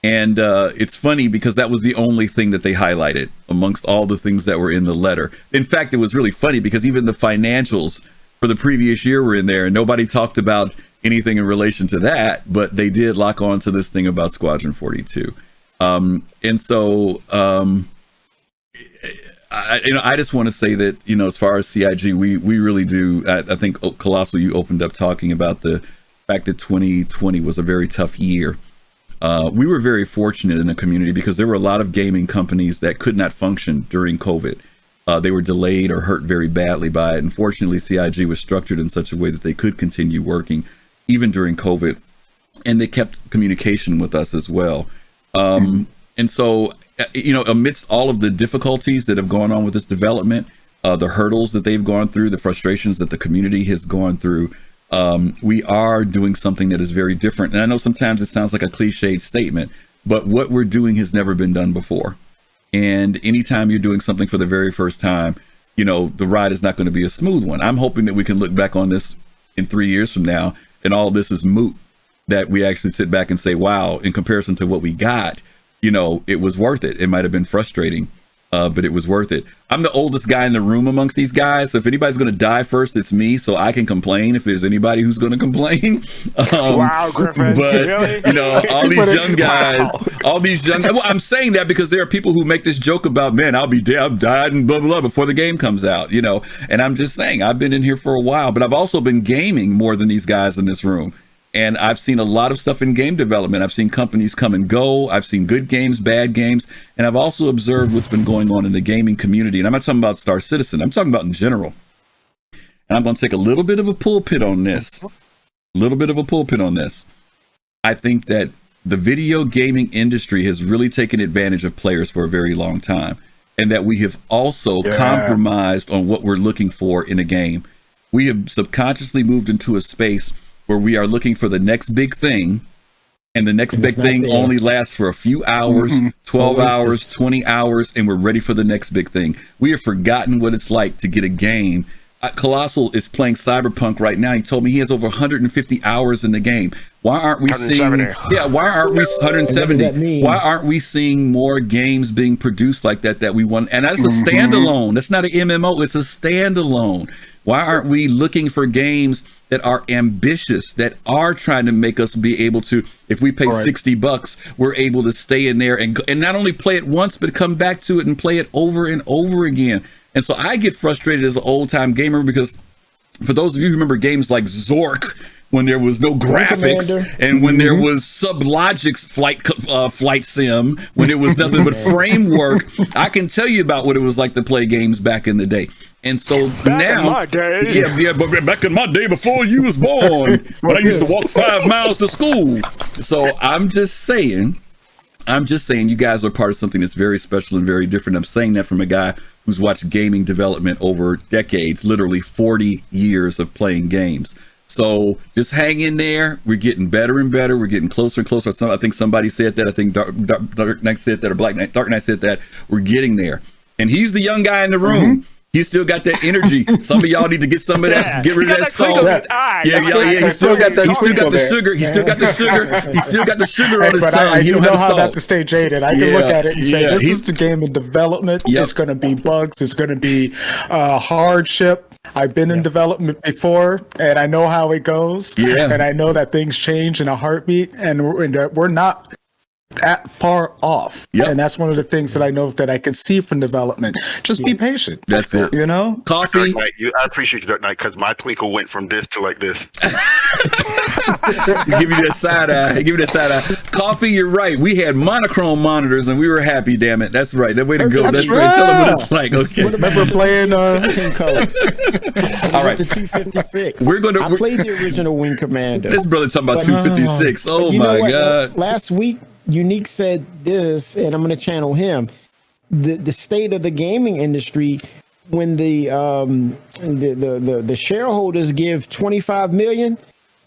And it's funny because that was the only thing that they highlighted amongst all the things that were in the letter. In fact, it was really funny because even the financials for the previous year were in there and nobody talked about anything in relation to that, but they did lock on to this thing about Squadron 42. And so I just want to say that, you know, as far as CIG, we really do. I think Kelosal, you opened up talking about the fact that 2020 was a very tough year. We were very fortunate in the community because there were a lot of gaming companies that could not function during COVID. They were delayed or hurt very badly by it. And fortunately, CIG was structured in such a way that they could continue working even during COVID. And they kept communication with us as well. And so, you know, amidst all of the difficulties that have gone on with this development, the hurdles that they've gone through, the frustrations that the community has gone through, we are doing something that is very different. And I know sometimes it sounds like a cliched statement, but what we're doing has never been done before. And anytime you're doing something for the very first time, you know, the ride is not going to be a smooth one. I'm hoping that we can look back on this in 3 years from now and all this is moot, that we actually sit back and say, wow, in comparison to what we got, you know, it was worth it. It might have been frustrating, but it was worth it. I'm the oldest guy in the room amongst these guys. So if anybody's going to die first, it's me. So I can complain if there's anybody who's going to complain. Wow, Griffin. But, really? you know, all these young guys, well, I'm saying that because there are people who make this joke about, man, I'll be dead, I've died and blah, blah, blah before the game comes out, you know, and I'm just saying I've been in here for a while, but I've also been gaming more than these guys in this room. And I've seen a lot of stuff in game development. I've seen companies come and go. I've seen good games, bad games. And I've also observed what's been going on in the gaming community. And I'm not talking about Star Citizen. I'm talking about in general. And I'm going to take a little bit of a pulpit on this. I think that the video gaming industry has really taken advantage of players for a very long time. And that we have also compromised on what we're looking for in a game. We have subconsciously moved into a space where we are looking for the next big thing. And the next big thing only lasts for a few hours, 12 hours, 20 hours, and we're ready for the next big thing. We have forgotten what it's like to get a game. Kelosal is playing Cyberpunk right now. He told me he has over 150 hours in the game. Why aren't we seeing? Yeah, why aren't we 170? Why aren't we seeing more games being produced like that we want? And that's a standalone. That's not an MMO. It's a standalone. Why aren't we looking for games that are ambitious, that are trying to make us be able to, if we pay $60, we're able to stay in there and not only play it once, but come back to it and play it over and over again. And so I get frustrated as an old time gamer because for those of you who remember games like Zork, when there was no graphics and when there was Sublogic's flight sim, when it was nothing but framework, I can tell you about what it was like to play games back in the day. And so back in my day. But back in my day before you was born, when I used to walk 5 miles to school. So I'm just saying, you guys are part of something that's very special and very different. I'm saying that from a guy who's watched gaming development over decades, literally 40 years of playing games. So just hang in there. We're getting better and better. We're getting closer and closer. I think somebody said that. I think Dark Knight said that, or Dark Knight said that. We're getting there. And he's the young guy in the room. He's still got that energy. Some of y'all need to get some of that. Get rid of that salt. He still got the sugar. He still got the sugar. He still got the sugar on his tongue. I do know how not to stay jaded. I can look at it and say, this is the game in development. It's going to be bugs. It's going to be hardship. I've been in development before, and I know how it goes. And I know that things change in a heartbeat, and we're not that far off. And that's one of the things that I know that I can see from development. Just be patient. That's it. You know? Coffee. I appreciate you, Dark Knight, because my twinkle went from this to like this. Give you that side eye. Coffee, you're right. We had monochrome monitors and we were happy, damn it. That's right. That way to go. That's right. Tell them what it's like. Okay. Remember playing in color. All right. The 256. I played the original Wing Commander. This brother talking about 256. Oh my God. Last week Unique said this, and I'm going to channel him. The state of the gaming industry, when the shareholders give $25 million,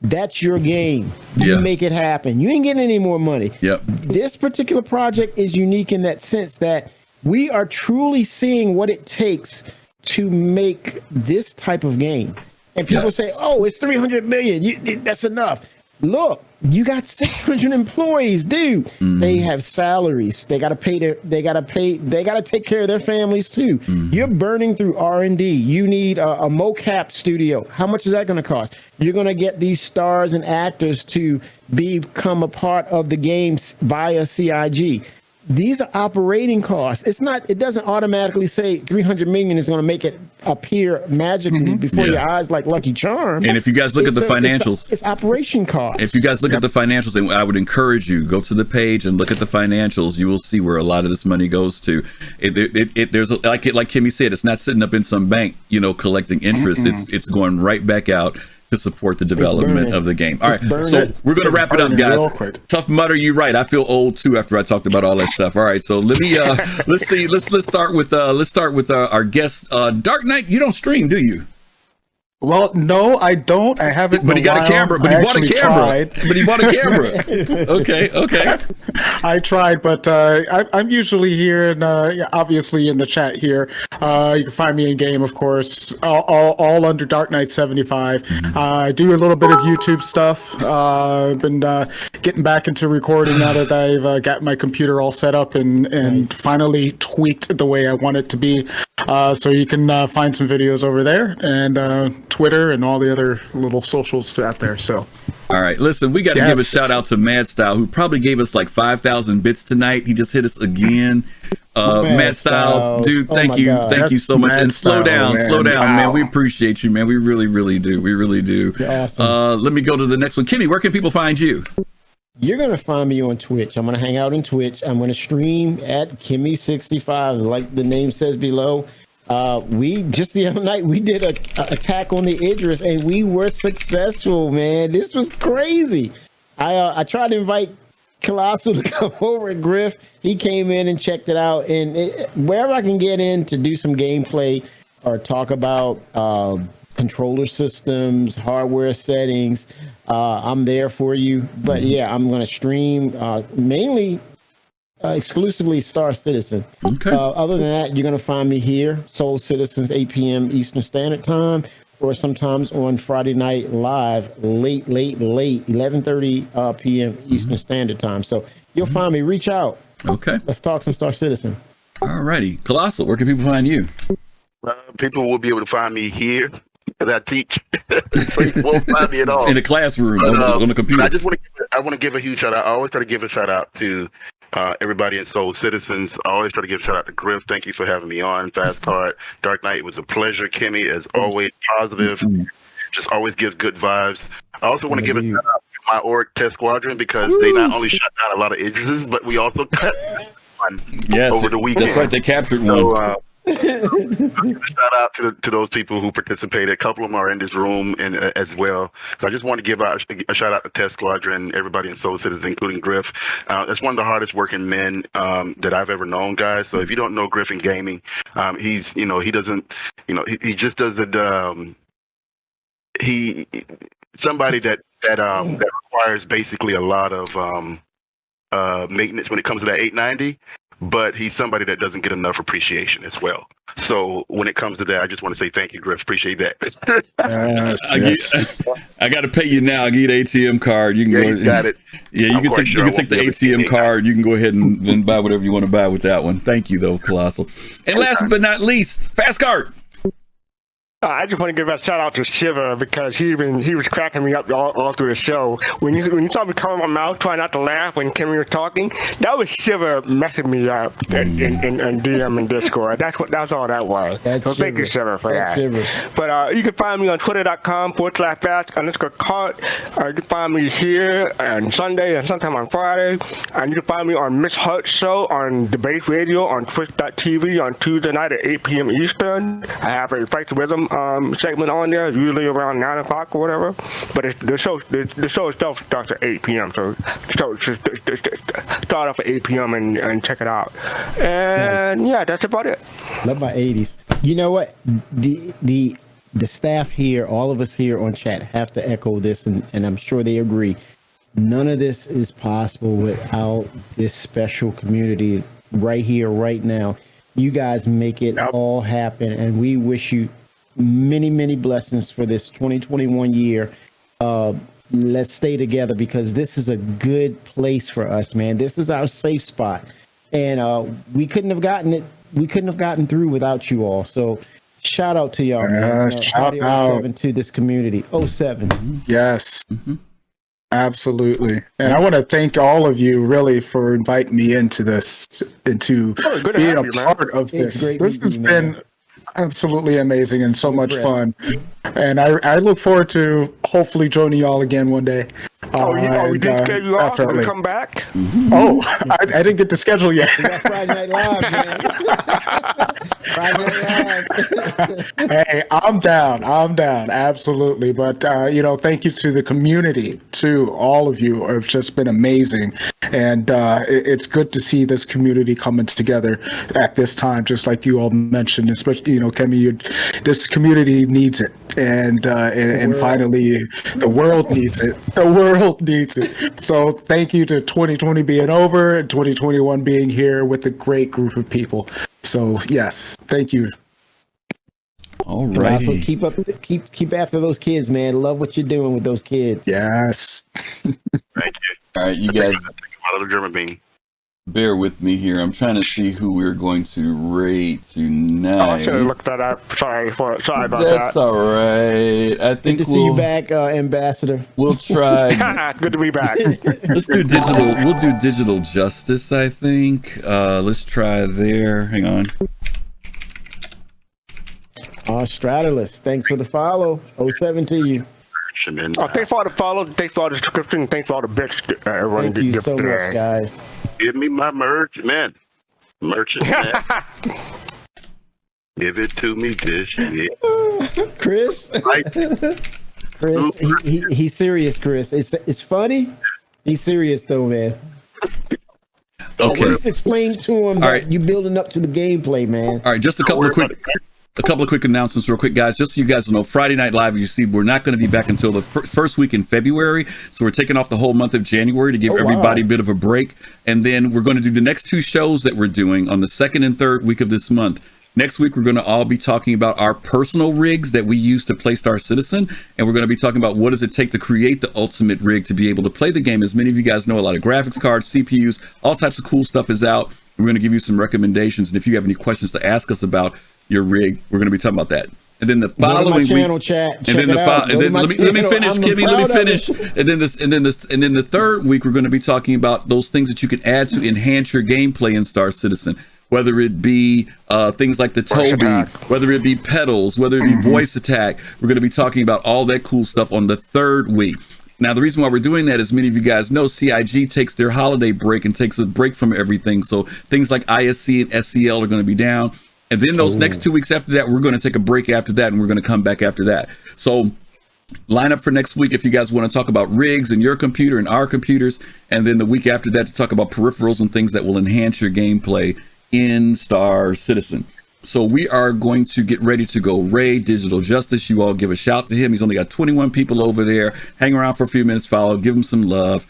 that's your game. You make it happen. You ain't getting any more money. This particular project is unique in that sense that we are truly seeing what it takes to make this type of game. And people say, "Oh, it's 300 million. That's enough." Look, you got 600 employees, dude. They have salaries. They got to pay they got to take care of their families too. You're burning through R&D. You need a mocap studio. How much is that going to cost? You're going to get these stars and actors to become a part of the games via CIG. These are operating costs. It doesn't automatically say 300 million is going to make it appear magically before your eyes like Lucky Charm. And if you guys look at the financials, it's operation costs. If you guys look at the financials, and I would encourage you, go to the page and look at the financials. You will see where a lot of this money goes to. There's like Kimmy said, it's not sitting up in some bank, collecting interest. It's going right back out to support the development of the game. All right, so we're going to wrap it up, guys. Tough Mudder, you're right. I feel old too after I talked about all that stuff. All right, so let me let's see. Let's start with our guest, Dark Knight. You don't stream, do you? Well, no, I don't. I haven't. But he got a camera. But he bought a camera. But he bought a camera. Okay. I tried, but I'm usually here and obviously in the chat here. You can find me in game, of course, all under DarkKnight75. I do a little bit of YouTube stuff. I've been getting back into recording now that I've got my computer all set up and finally tweaked the way I want it to be. So you can find some videos over there and Twitter and all the other little socials out there. So All right, listen, we got to give a shout out to Mad Style, who probably gave us like 5,000 bits tonight. He just hit us again. Mad Style, dude, thank you so much. And slow down, man. We appreciate you, man. We really do. We really do. Awesome. Let me go to the next one. Kimmy, where can people find you? You're going to find me on Twitch. I'm going to hang out on Twitch. I'm going to stream at Kimmy65, like the name says below. We just the other night, we did a attack on the Idris, and we were successful, man. This was crazy. I tried to invite Kelosal to come over at Griff. He came in and checked it out. And wherever I can get in to do some gameplay or talk about controller systems, hardware settings, I'm there for you. But yeah, I'm going to stream mainly exclusively Star Citizen. Okay. Other than that, you're going to find me here, Soul Citizens, 8 p.m. Eastern Standard Time, or sometimes on Friday Night Live, late, 11:30 p.m. Eastern Standard Time. So you'll find me. Reach out. Okay. Let's talk some Star Citizen. All righty. Kelosal, where can people find you? People will be able to find me here. That I teach, so you won't find me at all in the classroom on the computer. I want to give a huge shout out. I always try to give a shout out to everybody in Soul Citizens. I always try to give a shout out to Griff. Thank you for having me on. Fastcart, Dark Knight, it was a pleasure. Kimmy, as always, positive. Just always gives good vibes. I also want to give a shout out to my org Test Squadron, because they not only shut down a lot of Idrises, but we also cut one over the weekend. That's right, they captured one. Shout out to those people who participated. A couple of them are in this room and as well. So I just want to give out a shout out to Test Squadron, everybody in Soul Citizens, including Griff. That's one of the hardest working men that I've ever known, guys. So if you don't know Griffin Gaming, he's he doesn't he just doesn't he somebody that requires basically a lot of maintenance when it comes to that 890. But he's somebody that doesn't get enough appreciation as well. So when it comes to that, I just want to say thank you, Griff. Appreciate that. I got to pay you now. I give you the ATM card. You can go. You got it. Yeah, you can take the ATM card. You can go ahead and buy whatever you want to buy with that one. Thank you, though, Kelosal. And last but not least, fastcart. I just want to give a shout out to Shiver, because he was cracking me up all through the show. When you saw me cover my mouth, trying not to laugh when Kimmy was talking, that was Shiver messing me up in DM and Discord. That's all that was. So thank you, Shiver, for that. Shiver. But you can find me on twitter.com/fast_cart. You can find me here on Sunday and sometime on Friday. And you can find me on Miss Hut's show on Debate Radio on twitch.tv on Tuesday night at 8 p.m. Eastern. I have a Fight the Rhythm segment on there, usually around 9 o'clock or whatever. But the show itself starts at 8 p.m. So start off at 8 p.m. and check it out. And yeah, that's about it. Love my 80s. You know what? The staff here, all of us here on chat, have to echo this, and I'm sure they agree. None of this is possible without this special community right here, right now. You guys make it all happen, and we wish you many blessings for this 2021 year. Let's stay together, because this is a good place for us, man. This is our safe spot, and we couldn't have gotten through without you all. So shout out to y'all, man. Shout out to this community. 07. Yes. Absolutely. And I want to thank all of you really for inviting me into this, into being a part of this. This has been absolutely amazing and so much fun. And I look forward to hopefully joining y'all again one day. We did schedule you off to come back? Oh, I didn't get the schedule yet. We got Friday Night Live, man. Friday Night Live. Hey, I'm down. Absolutely. But, thank you to the community, too. All of you have just been amazing. And it's good to see this community coming together at this time, just like you all mentioned, especially, Kemi, this community needs it. And finally, the world needs it. The world needs it. So thank you to 2020 being over and 2021 being here with a great group of people. So yes, thank you. All right. So keep after those kids, man. Love what you're doing with those kids. Yes. Thank you. All right, you guys. Out of the German bean. Bear with me here. I'm trying to see who we're going to rate tonight. Oh, I should have looked that up. Sorry about That's that. all right. I think Good to see you back, Ambassador. We'll try. Good to be back. Let's do digital. We'll do digital justice, I think. Let's try there. Hang on. Stratalus, thanks for the follow. 07 to you. Thanks for all the follow. Thanks for all the subscription. Thanks for all the bits. Everyone Thank you so much, guys. Give me my merchant. Give it to me this year. Chris. Chris, he's serious, Chris. It's funny. He's serious though, man. Okay. Just explain to him that you're building up to the gameplay, man. All right, just a couple of quick announcements real quick, guys. Just so you guys know, Friday Night Live, you see, we're not going to be back until the first week in February. So we're taking off the whole month of January to give everybody a bit of a break. And then we're going to do the next two shows that we're doing on the second and third week of this month. Next week, we're going to all be talking about our personal rigs that we use to play Star Citizen. And we're going to be talking about what does it take to create the ultimate rig to be able to play the game. As many of you guys know, a lot of graphics cards, CPUs, all types of cool stuff is out. We're going to give you some recommendations. And if you have any questions to ask us about your rig, we're going to be talking about that. And then the following week, let me finish, Kimmy. Let me finish. And then the third week, we're going to be talking about those things that you can add to enhance your gameplay in Star Citizen. Whether it be things like the Toby, whether it be pedals, whether it be voice attack. We're going to be talking about all that cool stuff on the third week. Now, the reason why we're doing that is many of you guys know CIG takes their holiday break and takes a break from everything. So things like ISC and SCL are going to be down. And then those next 2 weeks after that, we're going to take a break after that, and we're going to come back after that. So line up for next week if you guys want to talk about rigs and your computer and our computers. And then the week after that to talk about peripherals and things that will enhance your gameplay in Star Citizen. So we are going to get ready to go raid Digital Justice. You all give a shout to him. He's only got 21 people over there. Hang around for a few minutes, follow, give him some love.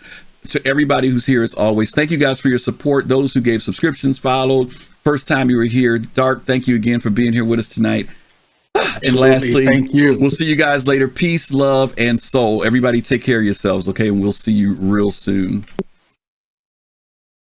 To everybody who's here, as always, thank you guys for your support. Those who gave subscriptions, followed. First time you were here, Dark, thank you again for being here with us tonight. And lastly, thank you. We'll see you guys later. Peace, love, and soul. Everybody take care of yourselves, okay? And we'll see you real soon.